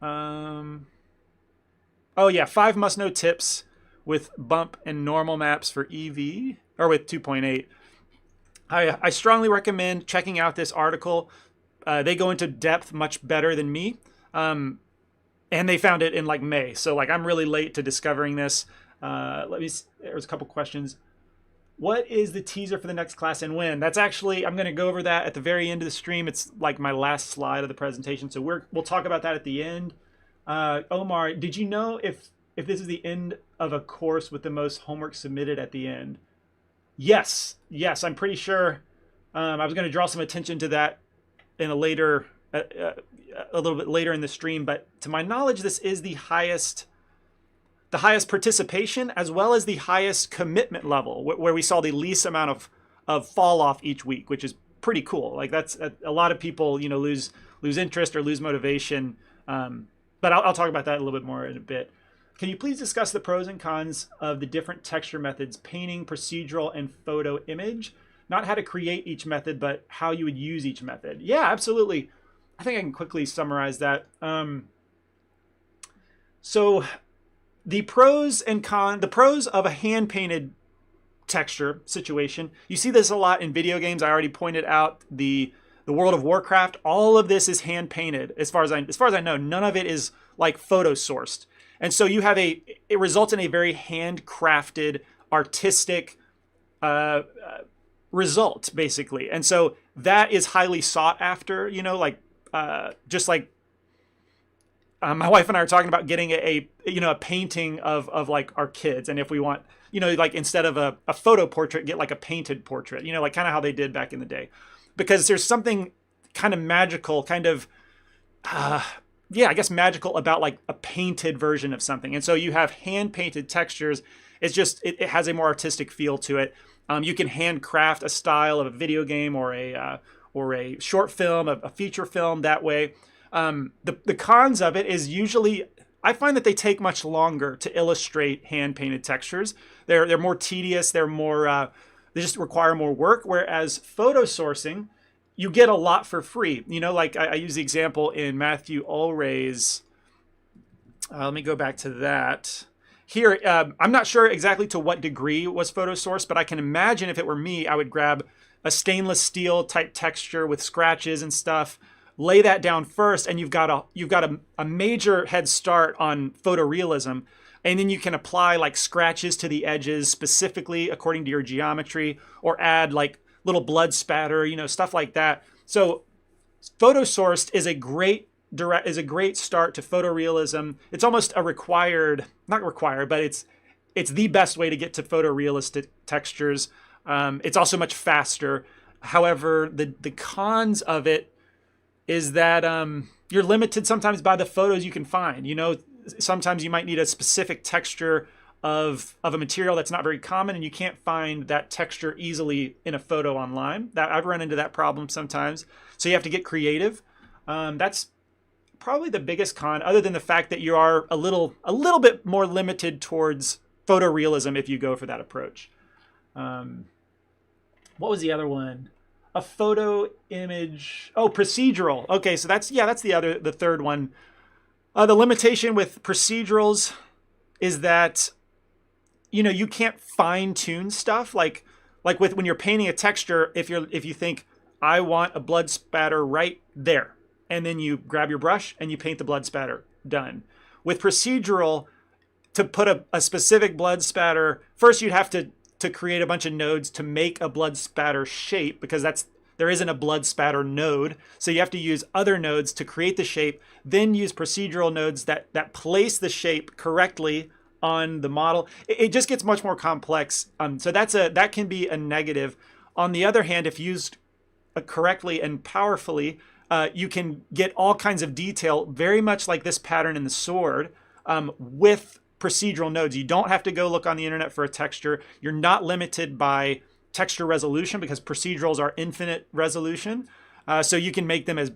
Speaker 1: Oh yeah, 5 must-know tips with bump and normal maps for Eevee, or with 2.8. I strongly recommend checking out this article. They go into depth much better than me. And they found it in like May. So like I'm really late to discovering this. There's a couple questions. What is the teaser for the next class and when? That's actually, I'm going to go over that at the very end of the stream. It's like my last slide of the presentation. So we'll talk about that at the end. Omar, did you know if this is the end of a course with the most homework submitted at the end? Yes, I'm pretty sure. I was going to draw some attention to that in a little bit later in the stream, but to my knowledge, this is the highest participation as well as the highest commitment level, where we saw the least amount of fall off each week, which is pretty cool. Like that's a lot of people, lose interest or lose motivation. But I'll talk about that a little bit more in a bit. Can you please discuss the pros and cons of the different texture methods, painting, procedural, and photo image? Not how to create each method, but how you would use each method. Yeah, absolutely. I think I can quickly summarize that. So the pros and cons, the pros of a hand-painted texture situation. You see this a lot in video games. I already pointed out the World of Warcraft. All of this is hand-painted. As far as I know, none of it is like photo sourced. And so it results in a very handcrafted, artistic result, basically. And so that is highly sought after, just like my wife and I are talking about getting a painting of like our kids. And if we want, like instead of a photo portrait, get like a painted portrait, like kind of how they did back in the day. Because there's something kind of magical, I guess magical about like a painted version of something. And so you have hand painted textures. It's just, it has a more artistic feel to it. You can handcraft a style of a video game or a short film, a feature film that way. The cons of it is usually, I find that they take much longer to illustrate hand painted textures. They're more tedious. They're more, they just require more work. Whereas photo sourcing, you get a lot for free. Like I use the example in Matthew Ulray's. Let me go back to that. Here, I'm not sure exactly to what degree was photo sourced, but I can imagine if it were me, I would grab a stainless steel type texture with scratches and stuff, lay that down first, and you've got a major head start on photorealism. And then you can apply like scratches to the edges specifically according to your geometry, or add like little blood spatter, stuff like that. So photo sourced is a great start to photorealism. It's almost not required, but it's the best way to get to photorealistic textures. It's also much faster. However, the cons of it is that you're limited sometimes by the photos you can find. You know, sometimes you might need a specific texture of a material that's not very common, and you can't find that texture easily in a photo online. That I've run into that problem sometimes. So you have to get creative. That's probably the biggest con, other than the fact that you are a little bit more limited towards photorealism if you go for that approach. What was the other one? A photo image. Oh, procedural. Okay, so that's the third one. The limitation with procedurals is that, you know, you can't fine tune stuff like with when you're painting a texture. If you think I want a blood spatter right there, and then you grab your brush and you paint the blood spatter, done. With procedural, to put a specific blood spatter, first you'd have to create a bunch of nodes to make a blood spatter shape, because there isn't a blood spatter node. So you have to use other nodes to create the shape, then use procedural nodes that place the shape correctly on the model. It just gets much more complex. So that can be a negative. On the other hand, if used correctly and powerfully, you can get all kinds of detail, very much like this pattern in the sword, with procedural nodes. You don't have to go look on the internet for a texture. You're not limited by texture resolution because procedurals are infinite resolution. So you can make them as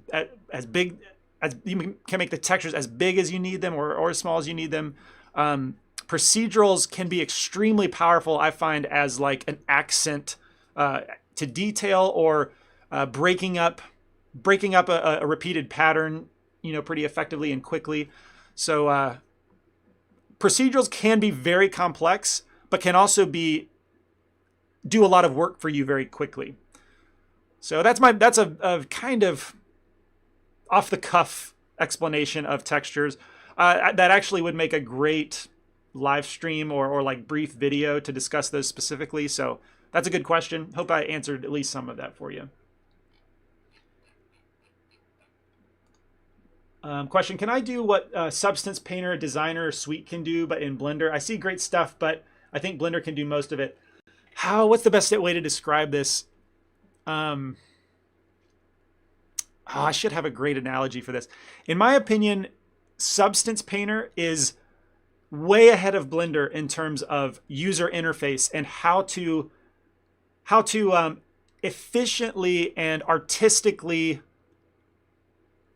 Speaker 1: big as you can make the textures as big as you need them, or as small as you need them. Procedurals can be extremely powerful, I find, as like an accent to detail, or breaking up a repeated pattern, you know, pretty effectively and quickly. So procedurals can be very complex, but can also do a lot of work for you very quickly. So that's a kind of off the cuff explanation of textures. That actually would make a great live stream or like brief video to discuss those specifically. So that's a good question. Hope I answered at least some of that for you. Question, can I do what Substance Painter, Designer, Suite can do, but in Blender? I see great stuff, but I think Blender can do most of it. What's the best way to describe this? I should have a great analogy for this. In my opinion, Substance Painter is way ahead of Blender in terms of user interface and how to efficiently and artistically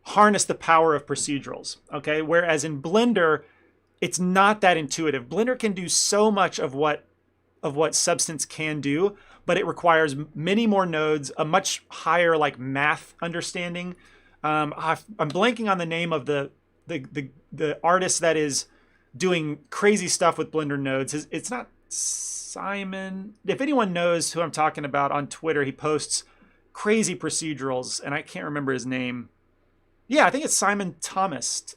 Speaker 1: harness the power of procedurals. Okay, whereas in Blender, it's not that intuitive. Blender can do so much of what Substance can do, but it requires many more nodes, a much higher like math understanding. I'm blanking on the name of the artist that is doing crazy stuff with Blender nodes. It's not Simon. If anyone knows who I'm talking about, on Twitter, he posts crazy procedurals, and I can't remember his name. Yeah, I think it's Simon Thomas.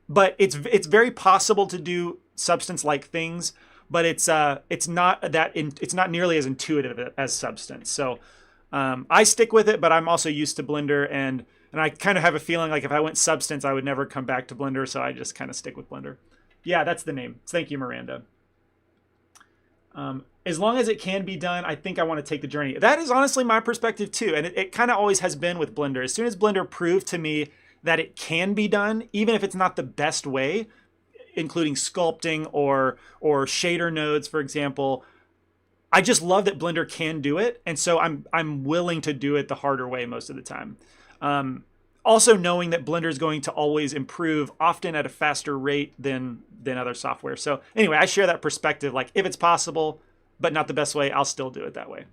Speaker 1: But it's very possible to do Substance-like things, but it's not nearly as intuitive as Substance. So I stick with it, but I'm also used to Blender, and I kind of have a feeling like if I went Substance, I would never come back to Blender. So I just kind of stick with Blender. Yeah, that's the name. Thank you, Miranda. As long as it can be done, I think I want to take the journey. That is honestly my perspective too. And it kind of always has been with Blender. As soon as Blender proved to me that it can be done, even if it's not the best way, including sculpting or shader nodes, for example, I just love that Blender can do it. And so I'm willing to do it the harder way most of the time. Also knowing that Blender is going to always improve, often at a faster rate than other software. So anyway, I share that perspective. Like, if it's possible, but not the best way, I'll still do it that way.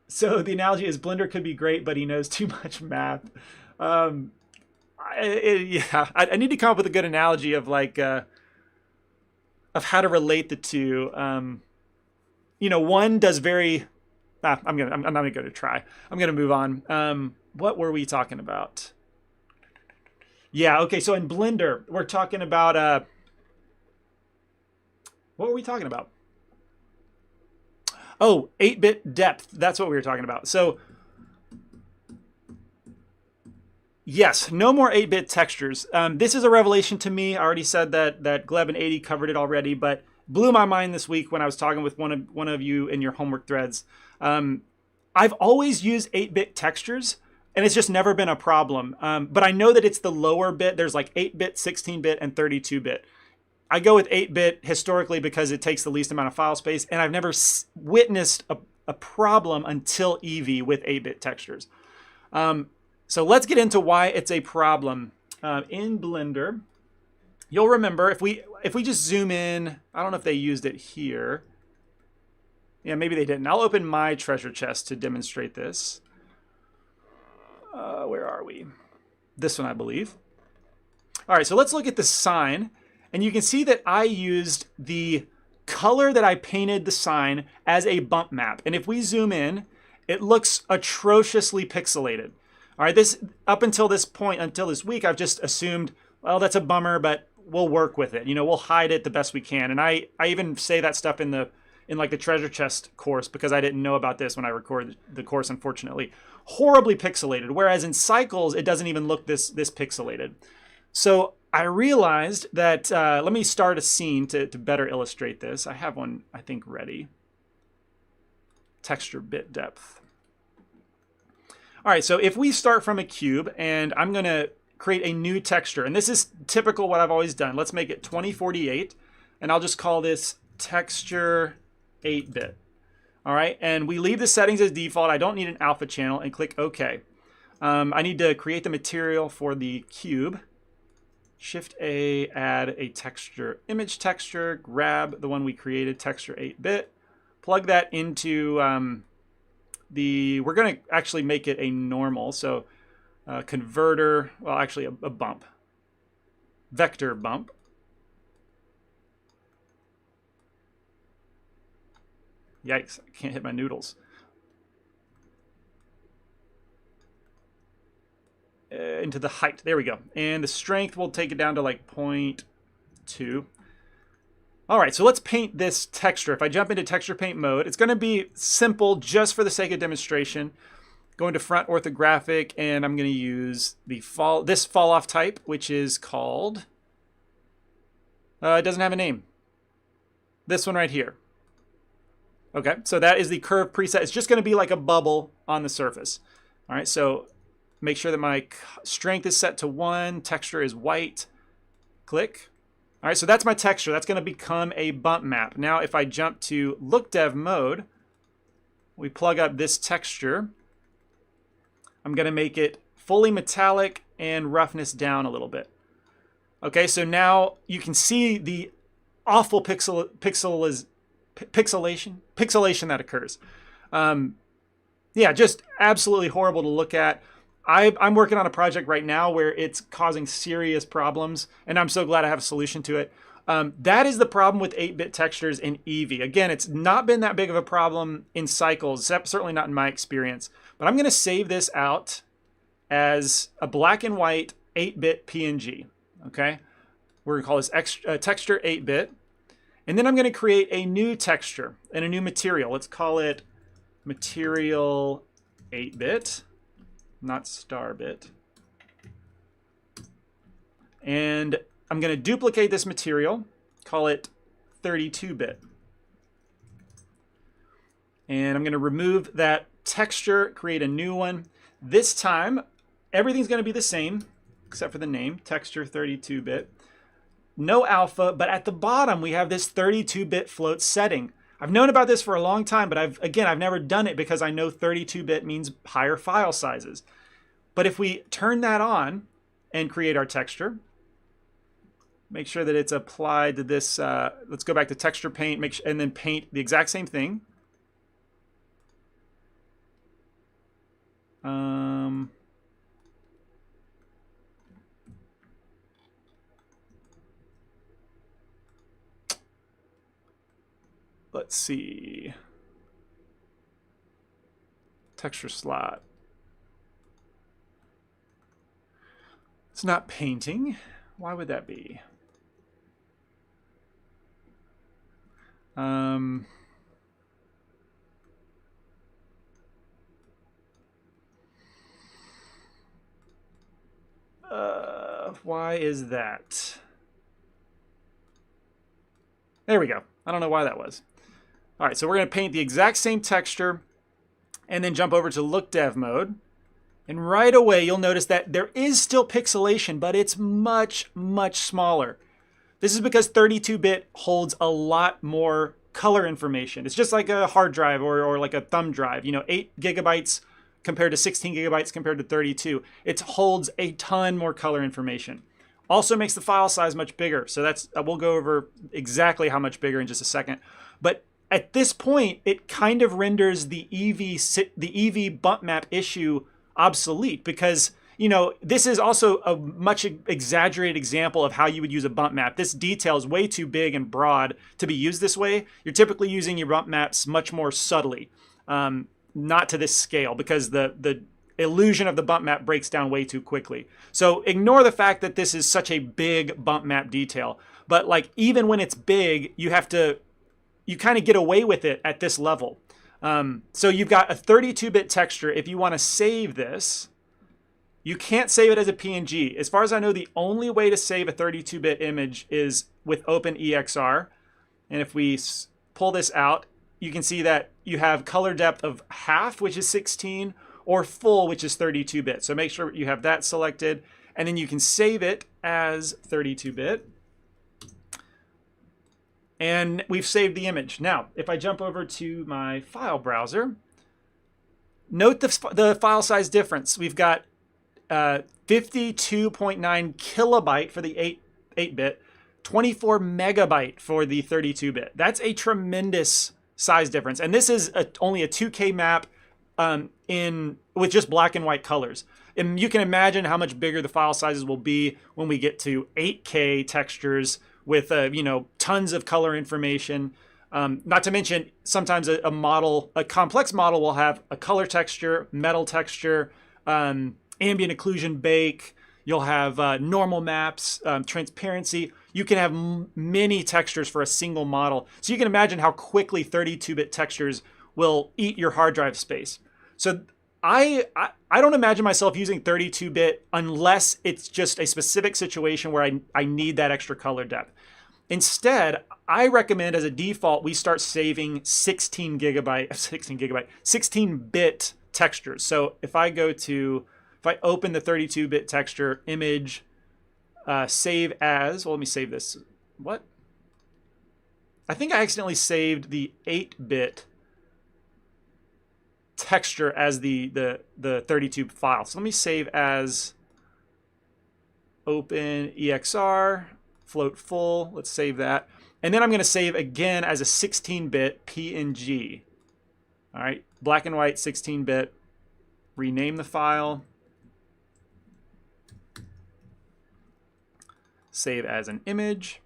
Speaker 1: So the analogy is Blender could be great, but he knows too much math. I need to come up with a good analogy of like of how to relate the two. One does very. I'm not going to try. I'm going to move on. What were we talking about? Yeah. Okay. So in Blender, we're talking about what were we talking about? Oh, 8-bit depth. That's what we were talking about. So yes, no more 8-bit textures. This is a revelation to me. I already said that Gleb and 80 covered it already, but blew my mind this week when I was talking with one of you in your homework threads. I've always used 8-bit textures, and it's just never been a problem. But I know that it's the lower bit. There's like 8-bit, 16-bit, and 32-bit. I go with 8-bit historically because it takes the least amount of file space, and I've never witnessed a problem until Eevee with 8-bit textures. So let's get into why it's a problem. In Blender, you'll remember if we just zoom in, I don't know if they used it here. Yeah, maybe they didn't. I'll open my treasure chest to demonstrate this. Where are we? This one, I believe. All right, so let's look at the sign. And you can see that I used the color that I painted the sign as a bump map. And if we zoom in, it looks atrociously pixelated. All right, this up until this point, until this week, I've just assumed, well, that's a bummer, but we'll work with it. You know, we'll hide it the best we can. And I even say that stuff in like the treasure chest course because I didn't know about this when I recorded the course, unfortunately. Horribly pixelated, whereas in Cycles, it doesn't even look this pixelated. So I realized that, let me start a scene to better illustrate this. I have one, I think, ready. Texture bit depth. All right, so if we start from a cube, and I'm going to create a new texture, and this is typical what I've always done. Let's make it 2048, and I'll just call this texture 8-bit. All right, and we leave the settings as default. I don't need an alpha channel, and click OK. I need to create the material for the cube. Shift A, add a texture, image texture, grab the one we created, texture 8-bit, plug that into we're going to actually make it a normal, so converter, well, actually a bump, vector bump. Yikes, I can't hit my noodles. Into the height. There we go. And the strength, we'll take it down to like 0.2. All right, so let's paint this texture. If I jump into texture paint mode, it's going to be simple just for the sake of demonstration. Going to front orthographic, and I'm going to use this fall off type, which is called, it doesn't have a name. This one right here. Okay, so that is the curve preset. It's just going to be like a bubble on the surface. All right, so make sure that my strength is set to 1, texture is white, click. All right, so that's my texture. That's going to become a bump map. Now, if I jump to look dev mode, we plug up this texture. I'm going to make it fully metallic and roughness down a little bit. Okay, so now you can see the awful pixelation that occurs. Yeah, just absolutely horrible to look at. I'm working on a project right now where it's causing serious problems, and I'm so glad I have a solution to it. That is the problem with 8-bit textures in Eevee. Again, it's not been that big of a problem in Cycles, certainly not in my experience. But I'm going to save this out as a black and white 8-bit PNG. Okay, we're going to call this texture 8-bit. And then I'm going to create a new texture and a new material. Let's call it material 8-bit. Not star bit. And I'm going to duplicate this material, call it 32-bit. And I'm going to remove that texture, create a new one. This time, everything's going to be the same, except for the name, texture 32-bit. No alpha, but at the bottom, we have this 32-bit float setting. I've known about this for a long time, but I've never done it because I know 32-bit means higher file sizes. But if we turn that on and create our texture, make sure that it's applied to this, let's go back to texture paint, and then paint the exact same thing. Let's see. Texture slot. It's not painting. Why would that be? Why is that? There we go. I don't know why that was. All right, so we're going to paint the exact same texture and then jump over to look dev mode. And right away, you'll notice that there is still pixelation, but it's much, much smaller. This is because 32-bit holds a lot more color information. It's just like a hard drive or like a thumb drive. 8 gigabytes compared to 16 gigabytes compared to 32. It holds a ton more color information. Also makes the file size much bigger. So that's we'll go over exactly how much bigger in just a second. But at this point, it kind of renders the Eevee bump map issue obsolete because this is also a much exaggerated example of how you would use a bump map. This detail is way too big and broad to be used this way. You're typically using your bump maps much more subtly, not to this scale, because the illusion of the bump map breaks down way too quickly. So ignore the fact that this is such a big bump map detail. But like even when it's big, you kind of get away with it at this level. So you've got a 32-bit texture. If you want to save this, you can't save it as a PNG. As far as I know, the only way to save a 32-bit image is with OpenEXR. And if we pull this out, you can see that you have color depth of half, which is 16, or full, which is 32-bit. So make sure you have that selected. And then you can save it as 32-bit. And we've saved the image. Now, if I jump over to my file browser, note the file size difference. We've got 52.9 kilobyte for the 8-bit, 24 megabyte for the 32-bit. That's a tremendous size difference. And this is only a 2K map with just black and white colors. And you can imagine how much bigger the file sizes will be when we get to 8K textures with tons of color information. Not to mention, sometimes a complex model will have a color texture, metal texture, ambient occlusion bake. You'll have normal maps, transparency. You can have many textures for a single model. So you can imagine how quickly 32-bit textures will eat your hard drive space. So I don't imagine myself using 32-bit unless it's just a specific situation where I need that extra color depth. Instead, I recommend as a default, we start saving 16-bit textures. So if I open the 32-bit texture image, save as, well, let me save this. What? I think I accidentally saved the 8-bit texture as the 32 file. So let me save as OpenEXR, float full. Let's save that. And then I'm going to save again as a 16-bit PNG. All right, black and white 16-bit. Rename the file. Save as an image.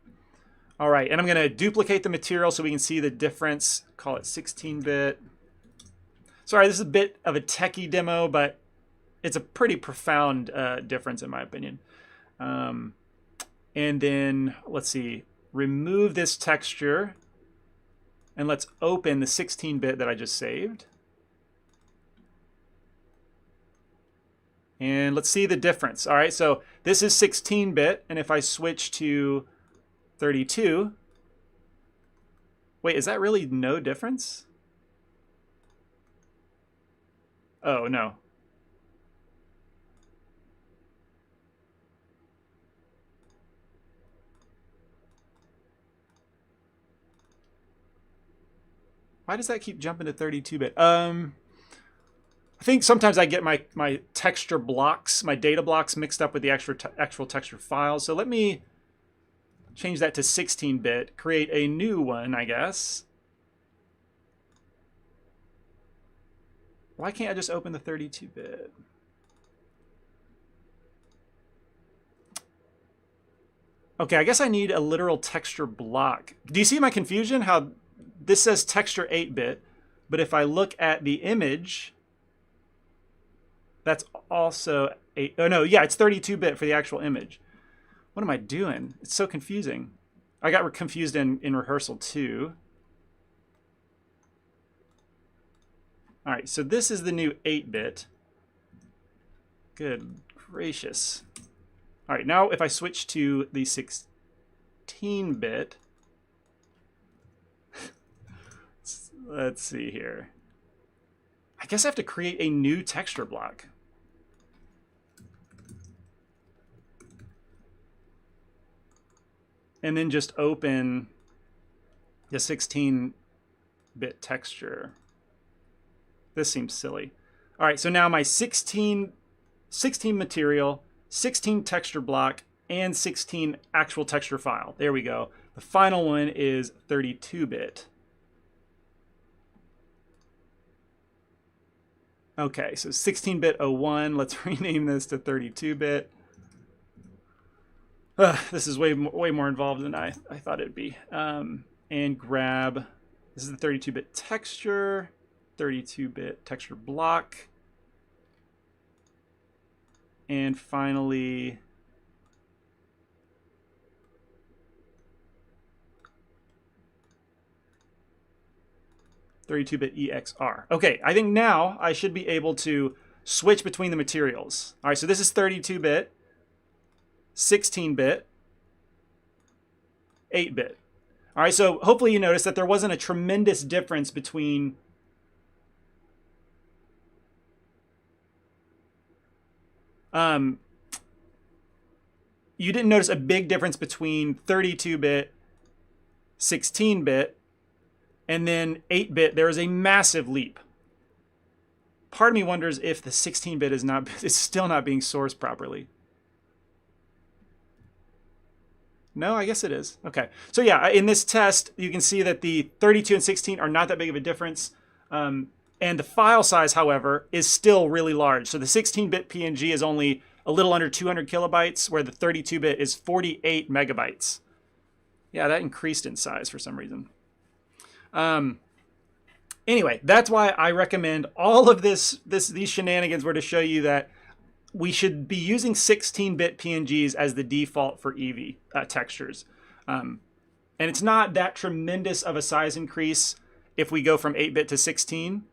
Speaker 1: All right, and I'm going to duplicate the material so we can see the difference. Call it 16-bit. Sorry, this is a bit of a techie demo, but it's a pretty profound difference in my opinion. And then, let's see, remove this texture, and let's open the 16-bit that I just saved. And let's see the difference. All right, so this is 16-bit, and if I switch to 32, wait, is that really no difference? Oh, no. Why does that keep jumping to 32-bit? I think sometimes I get my texture blocks, my data blocks mixed up with the actual texture files. So let me change that to 16-bit, create a new one, I guess. Why can't I just open the 32-bit? Okay, I guess I need a literal texture block. Do you see my confusion? How this says texture 8-bit, but if I look at the image, that's also oh no, yeah, it's 32-bit for the actual image. What am I doing? It's so confusing. I got confused in rehearsal too. All right, so this is the new 8-bit. Good gracious. All right, now if I switch to the 16-bit, Let's see here. I guess I have to create a new texture block. And then just open the 16-bit texture. This seems silly. All right, so now my 16 material, 16 texture block, and 16 actual texture file. There we go. The final one is 32-bit. Okay, so 16-bit 01. Let's rename this to 32-bit. This is way more involved than I thought it'd be. And grab, this is the 32-bit texture, 32-bit texture block. And finally, (32-bit EXR). Okay, I think now I should be able to switch between the materials. All right, so this is 32-bit, 16-bit, 8-bit. All right, so hopefully you noticed that there wasn't a tremendous difference between you didn't notice a big difference between 32-bit, 16-bit, and then 8-bit. There is a massive leap. Part of me wonders if the 16-bit is still not being sourced properly. No, I guess it is. Okay. So yeah, in this test, you can see that the 32 and 16 are not that big of a difference. And the file size, however, is still really large. So the 16-bit PNG is only a little under 200 kilobytes, where the 32-bit is 48 megabytes. Yeah, that increased in size for some reason. Anyway, that's why I recommend all of these shenanigans were to show you that we should be using 16-bit PNGs as the default for Eevee textures. And it's not that tremendous of a size increase if we go from 8-bit to 16,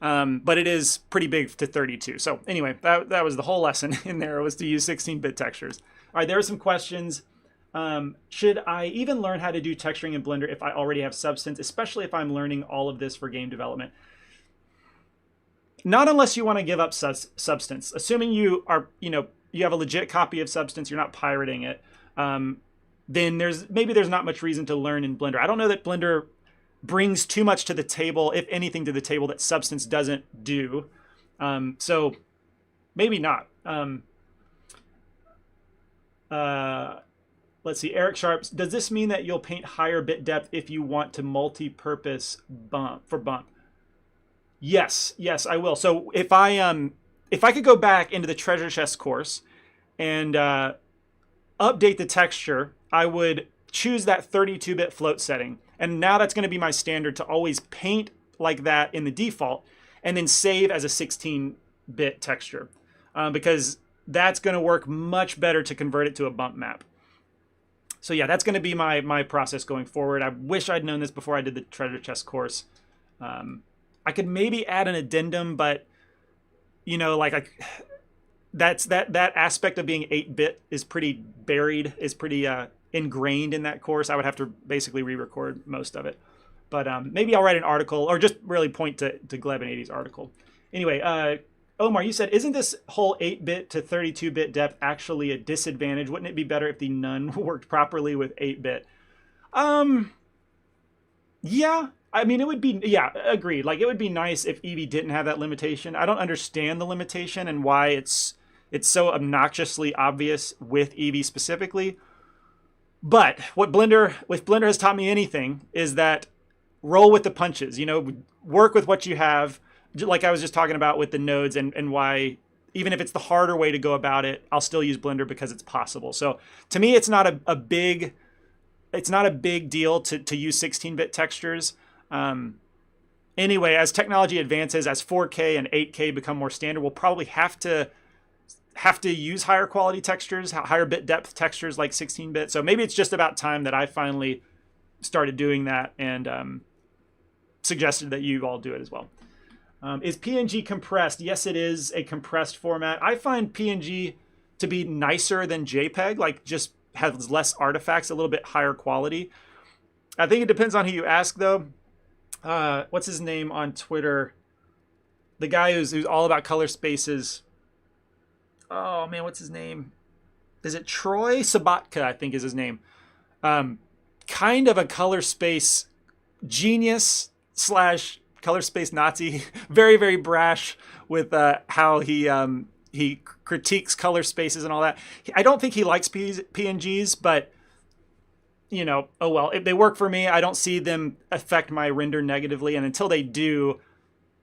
Speaker 1: but it is pretty big to 32. So anyway, that was the whole lesson in there, was to use 16-bit textures. All right, there are some questions. Should I even learn how to do texturing in Blender if I already have Substance, especially if I'm learning all of this for game development? Not unless you want to give up Substance. Assuming you are, you have a legit copy of Substance, you're not pirating it, then there's not much reason to learn in Blender. I don't know that Blender brings too much to the table, if anything, to the table that Substance doesn't do. So maybe not. Let's see, Eric Sharps, does this mean that you'll paint higher bit depth if you want to multi-purpose bump? Yes, I will. So if I could go back into the treasure chest course and update the texture, I would choose that 32-bit float setting. And now that's going to be my standard, to always paint like that in the default and then save as a 16-bit texture, because that's going to work much better to convert it to a bump map. So yeah, that's going to be my process going forward. I wish I'd known this before I did the treasure chest course. I could maybe add an addendum, but that aspect of being 8-bit is pretty buried, is pretty ingrained in that course. I would have to basically re-record most of it. But maybe I'll write an article, or just really point to Gleb and 80's article. Anyway, Omar, you said, isn't this whole 8-bit to 32-bit depth actually a disadvantage? Wouldn't it be better if the none worked properly with 8-bit? Yeah. I mean, it would be, yeah, agreed. Like, it would be nice if Eevee didn't have that limitation. I don't understand the limitation and why it's so obnoxiously obvious with Eevee specifically. But what Blender has taught me anything is that roll with the punches. Work with what you have. Like I was just talking about with the nodes, and why, even if it's the harder way to go about it, I'll still use Blender because it's possible. So to me, it's not a big deal to use 16-bit textures. Anyway, as technology advances, as 4K and 8K become more standard, we'll probably have to use higher quality textures, higher bit depth textures like 16-bit. So maybe it's just about time that I finally started doing that, and suggested that you all do it as well. Is PNG compressed? Yes, it is a compressed format. I find PNG to be nicer than JPEG, like just has less artifacts, a little bit higher quality. I think it depends on who you ask, though. What's his name on Twitter? The guy who's all about color spaces. Oh man, what's his name? Is it Troy Sabatka? I think is his name. Um, Kind of a color space genius slash color space Nazi. Very very brash with how he critiques color spaces and all that. I don't think he likes PNGs, but you know, oh well. If they work for me, I don't see them affect my render negatively, and until they do,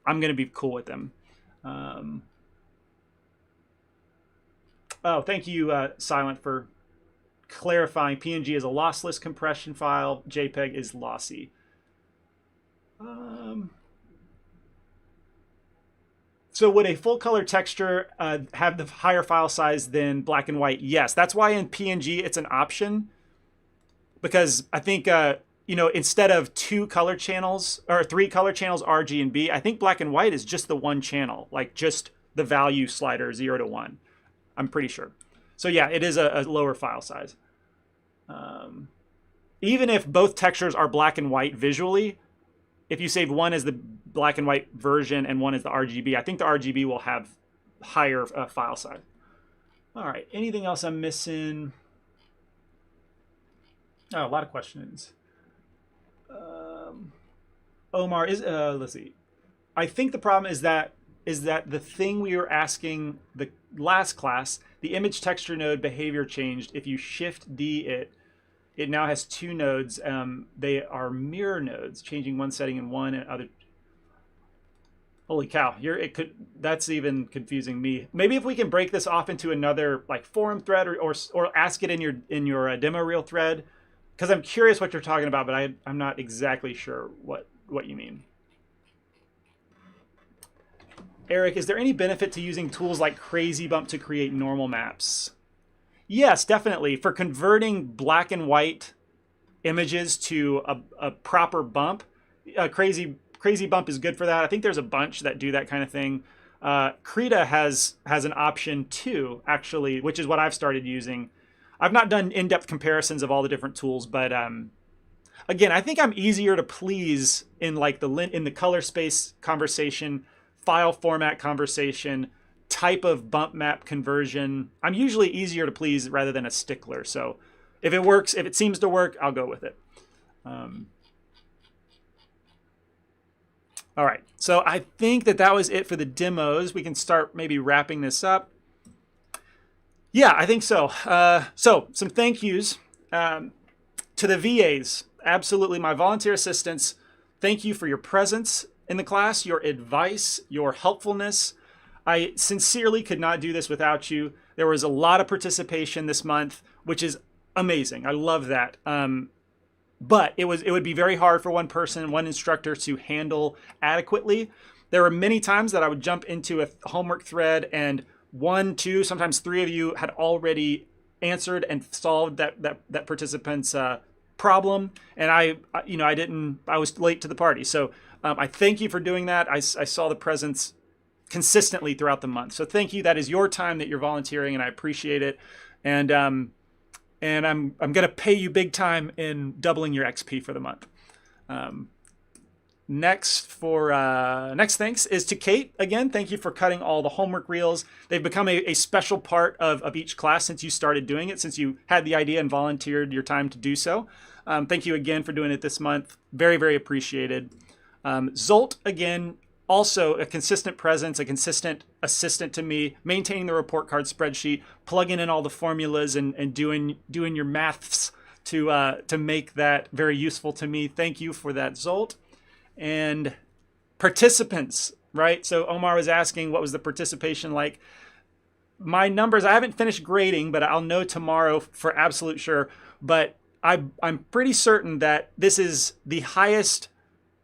Speaker 1: I'm gonna be cool with them. Um, oh, thank you, Silent, for clarifying. PNG is a lossless compression file. JPEG is lossy. So would a full color texture have the higher file size than black and white? Yes, that's why in PNG it's an option, because I think you know, instead of 2 color channels or 3 color channels R, G, and B, I think black and white is just the one channel, like just the value slider 0 to 1. I'm pretty sure. So yeah, it is a lower file size. Even if both textures are black and white visually, if you save one as the black and white version and one as the RGB, I think the RGB will have higher file size. All right, anything else I'm missing? Oh, a lot of questions. Omar is let's see. I think the problem is that the thing we were asking the last class, the image texture node behavior changed. If you shift D it now has 2 nodes. They are mirror nodes, changing one setting in one and other. Holy cow! That's even confusing me. Maybe if we can break this off into another like forum thread or ask it in your demo reel thread, because I'm curious what you're talking about, but I'm not exactly sure what you mean. Eric, is there any benefit to using tools like Crazy Bump to create normal maps? Yes, definitely. For converting black and white images to a proper bump, Crazy Bump is good for that. I think there's a bunch that do that kind of thing. Krita has an option too, actually, which is what I've started using. I've not done in-depth comparisons of all the different tools, but again, I think I'm easier to please in like in the color space conversation, file format conversation, type of bump map conversion. I'm usually easier to please rather than a stickler. So if it works, if it seems to work, I'll go with it. All right, so I think that was it for the demos. We can start maybe wrapping this up. Yeah, I think so. So some thank yous to the VAs. Absolutely, my volunteer assistants. Thank you for your presence in the class, your advice, your helpfulness. I sincerely could not do this without you. There was a lot of participation this month, which is amazing. I love that. But it would be very hard for one person, one instructor to handle adequately. There were many times that I would jump into a homework thread and 1, 2, sometimes 3 of you had already answered and solved that participant's problem, and I was late to the party. So I thank you for doing that. I saw the presence consistently throughout the month. So thank you. That is your time that you're volunteering, and I appreciate it. And I'm gonna pay you big time in doubling your XP for the month. Next thanks is to Kate. Again, thank you for cutting all the homework reels. They've become a special part of each class since you started doing it, since you had the idea and volunteered your time to do so. Thank you again for doing it this month. Very, very appreciated. Zolt, again, also a consistent presence, a consistent assistant to me, maintaining the report card spreadsheet, plugging in all the formulas and doing your maths to make that very useful to me. Thank you for that, Zolt. And participants, right? So Omar was asking what was the participation like. My numbers, I haven't finished grading, but I'll know tomorrow for absolute sure. But I'm pretty certain that this is the highest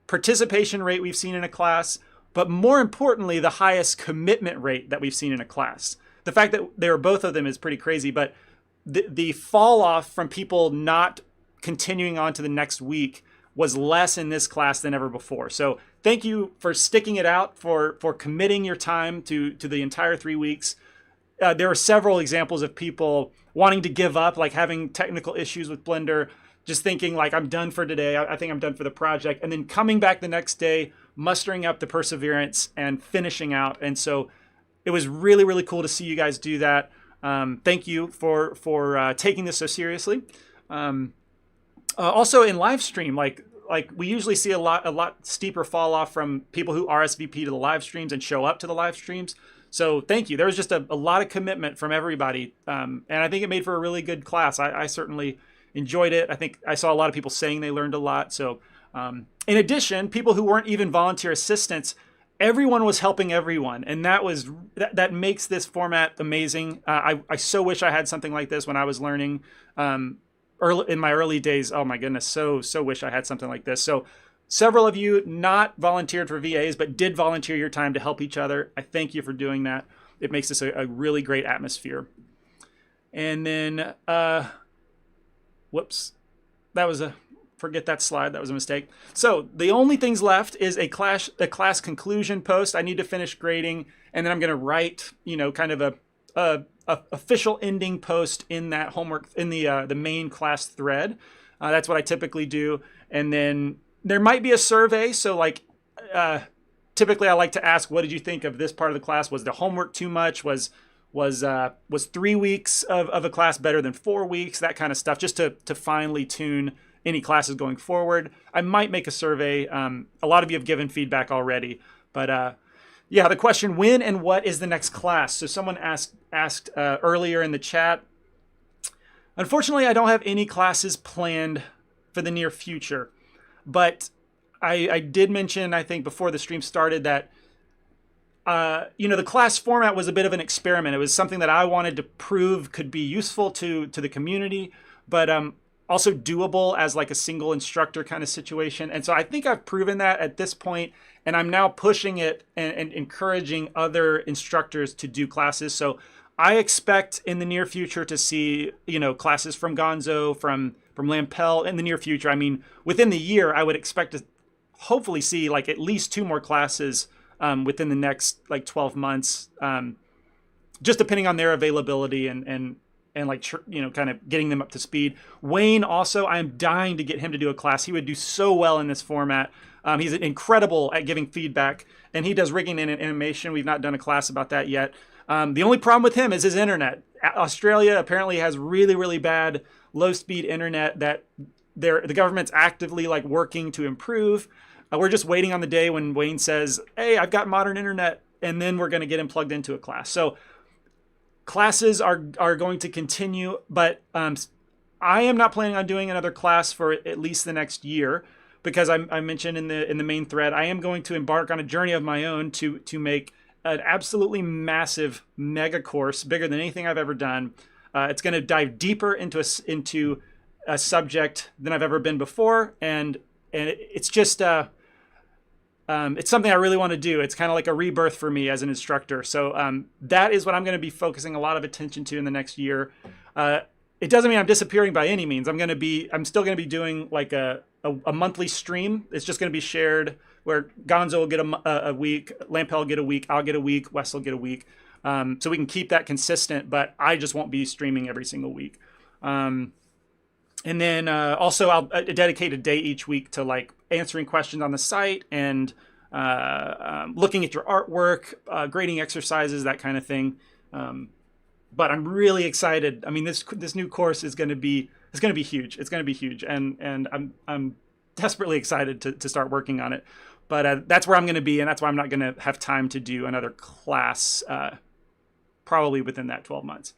Speaker 1: participation rate we've seen in a class, but more importantly, the highest commitment rate that we've seen in a class. The fact that there are both of them is pretty crazy, but the fall off from people not continuing on to the next week was less in this class than ever before. So thank you for sticking it out, for committing your time to the entire 3 weeks. There are several examples of people wanting to give up, like having technical issues with Blender, just thinking like, I'm done for today. I think I'm done for the project. And then coming back the next day, mustering up the perseverance and finishing out. And so it was really, really cool to see you guys do that. Thank you for taking this so seriously. Also in live stream, like we usually see a lot steeper fall off from people who RSVP to the live streams and show up to the live streams. So thank you. There was just a lot of commitment from everybody. And I think it made for a really good class. I certainly enjoyed it. I think I saw a lot of people saying they learned a lot. So in addition, people who weren't even volunteer assistants, everyone was helping everyone. And that makes this format amazing. I so wish I had something like this when I was learning early in my early days. Oh my goodness. So wish I had something like this. So several of you not volunteered for VAs, but did volunteer your time to help each other. I thank you for doing that. It makes this a really great atmosphere. And then, whoops, forget that slide. That was a mistake. So the only things left is a class conclusion post. I need to finish grading, and then I'm going to write, kind of a official ending post in that homework in the main class thread. That's what I typically do. And then there might be a survey. So like, typically I like to ask, what did you think of this part of the class? Was the homework too much? Was 3 weeks of a class better than 4 weeks? That kind of stuff, just to finely tune any classes going forward. I might make a survey. A lot of you have given feedback already, but yeah, the question, when and what is the next class? So someone asked earlier in the chat. Unfortunately, I don't have any classes planned for the near future, but I did mention, I think before the stream started, that the class format was a bit of an experiment. It was something that I wanted to prove could be useful to the community, but also doable as like a single instructor kind of situation. And so I think I've proven that at this point, and I'm now pushing it and encouraging other instructors to do classes. So I expect in the near future to see, classes from Gonzo, from Lampel in the near future. I mean, within the year, I would expect to hopefully see like at least 2 more classes within the next like 12 months, just depending on their availability and like, kind of getting them up to speed. Wayne also, I'm dying to get him to do a class. He would do so well in this format. He's incredible at giving feedback, and he does rigging and animation. We've not done a class about that yet. The only problem with him is his internet. Australia apparently has really, really bad low-speed internet that the government's actively like working to improve. We're just waiting on the day when Wayne says, hey, I've got modern internet, and then we're going to get him plugged into a class. So classes are going to continue, but I am not planning on doing another class for at least the next year, because I mentioned in the main thread, I am going to embark on a journey of my own to make an absolutely massive mega course, bigger than anything I've ever done. It's going to dive deeper into a subject than I've ever been before, and it's just it's something I really want to do. It's kind of like a rebirth for me as an instructor. So that is what I'm going to be focusing a lot of attention to in the next year. It doesn't mean I'm disappearing by any means. I'm still going to be doing like a monthly stream. It's just going to be shared, where Gonzo will get a week, Lampel will get a week, I'll get a week, Wes will get a week. So we can keep that consistent, but I just won't be streaming every single week. And then also I'll dedicate a day each week to like answering questions on the site and looking at your artwork, grading exercises, that kind of thing. But I'm really excited. I mean, this new course is going to be huge. It's going to be huge, and I'm desperately excited to start working on it. But that's where I'm going to be, and that's why I'm not going to have time to do another class probably within that 12 months.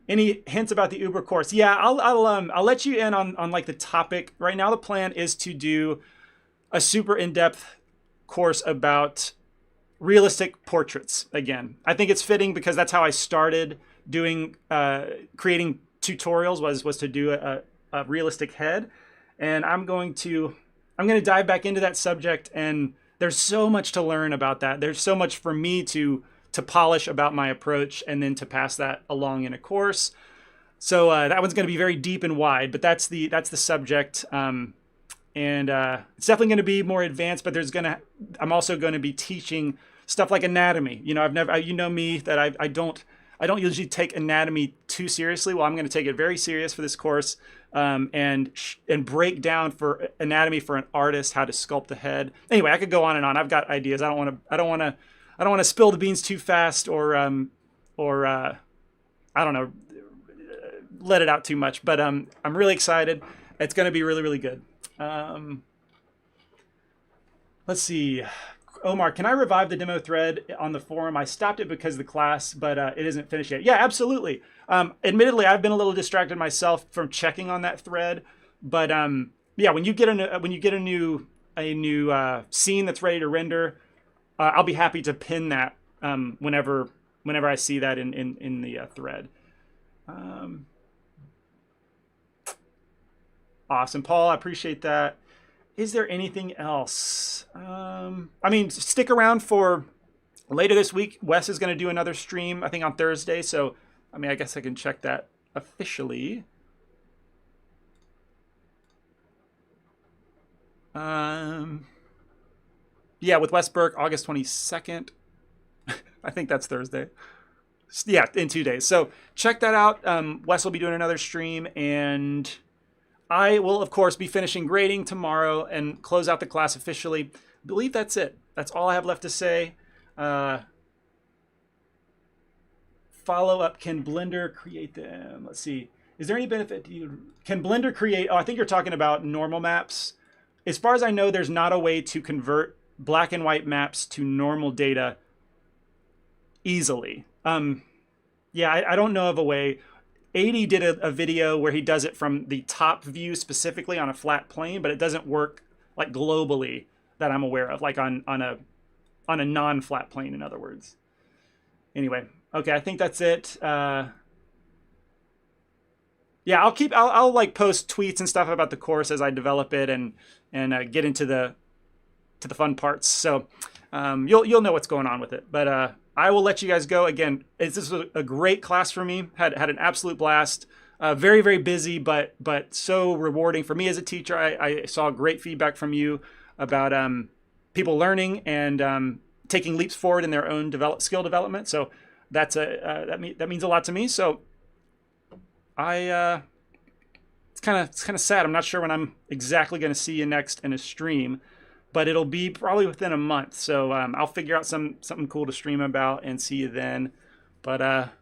Speaker 1: Any hints about the Uber course? Yeah, I'll let you in on like the topic. Right now, the plan is to do a super in-depth course about realistic portraits again. I think it's fitting because that's how I started doing creating tutorials was to do a realistic head, and I'm going to dive back into that subject, and there's so much to learn about that. There's so much for me to polish about my approach, and then to pass that along in a course. So that one's going to be very deep and wide, but that's the subject. And it's definitely going to be more advanced, but I'm also going to be teaching stuff like anatomy. I've never, me, that I don't usually take anatomy too seriously. Well, I'm going to take it very serious for this course, and break down for anatomy for an artist, how to sculpt the head. Anyway, I could go on and on. I've got ideas. I don't want to spill the beans too fast, or I don't know, let it out too much. But I'm really excited. It's going to be really, really good. Let's see. Omar, can I revive the demo thread on the forum? I stopped it because of the class, but it isn't finished yet. Yeah, absolutely. Admittedly, I've been a little distracted myself from checking on that thread, but yeah, when you get a new scene that's ready to render, I'll be happy to pin that whenever I see that in the thread. Awesome, Paul. I appreciate that. Is there anything else? I mean, stick around for later this week. Wes is going to do another stream, I think on Thursday. So, I mean, I guess I can check that officially. Yeah, with Wes Burke, August 22nd. I think that's Thursday. Yeah, in 2 days. So check that out. Wes will be doing another stream, and I will, of course, be finishing grading tomorrow and close out the class officially. I believe that's it. That's all I have left to say. Follow up. Can Blender create them? Let's see. Is there any benefit to you? Can Blender create? Oh, I think you're talking about normal maps. As far as I know, there's not a way to convert black and white maps to normal data easily. Yeah, I don't know of a way. Eevee did a video where he does it from the top view specifically on a flat plane, but it doesn't work like globally that I'm aware of, like on a non-flat plane, in other words. Anyway, okay, I think that's it. Yeah, I'll like post tweets and stuff about the course as I develop it and get into the fun parts. So you'll know what's going on with it. But I will let you guys go. Again, this is a great class for me. Had an absolute blast. Very, very busy, but so rewarding for me as a teacher. I saw great feedback from you about people learning and taking leaps forward in their own skill development. So that means a lot to me. So it's kind of sad. I'm not sure when I'm exactly going to see you next in a stream, but it'll be probably within a month. So I'll figure out something cool to stream about and see you then. But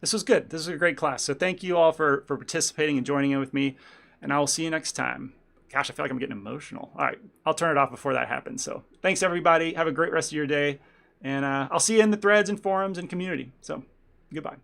Speaker 1: this was good. This was a great class. So thank you all for participating and joining in with me. And I will see you next time. Gosh, I feel like I'm getting emotional. All right, I'll turn it off before that happens. So thanks, everybody. Have a great rest of your day. And I'll see you in the threads and forums and community. So goodbye.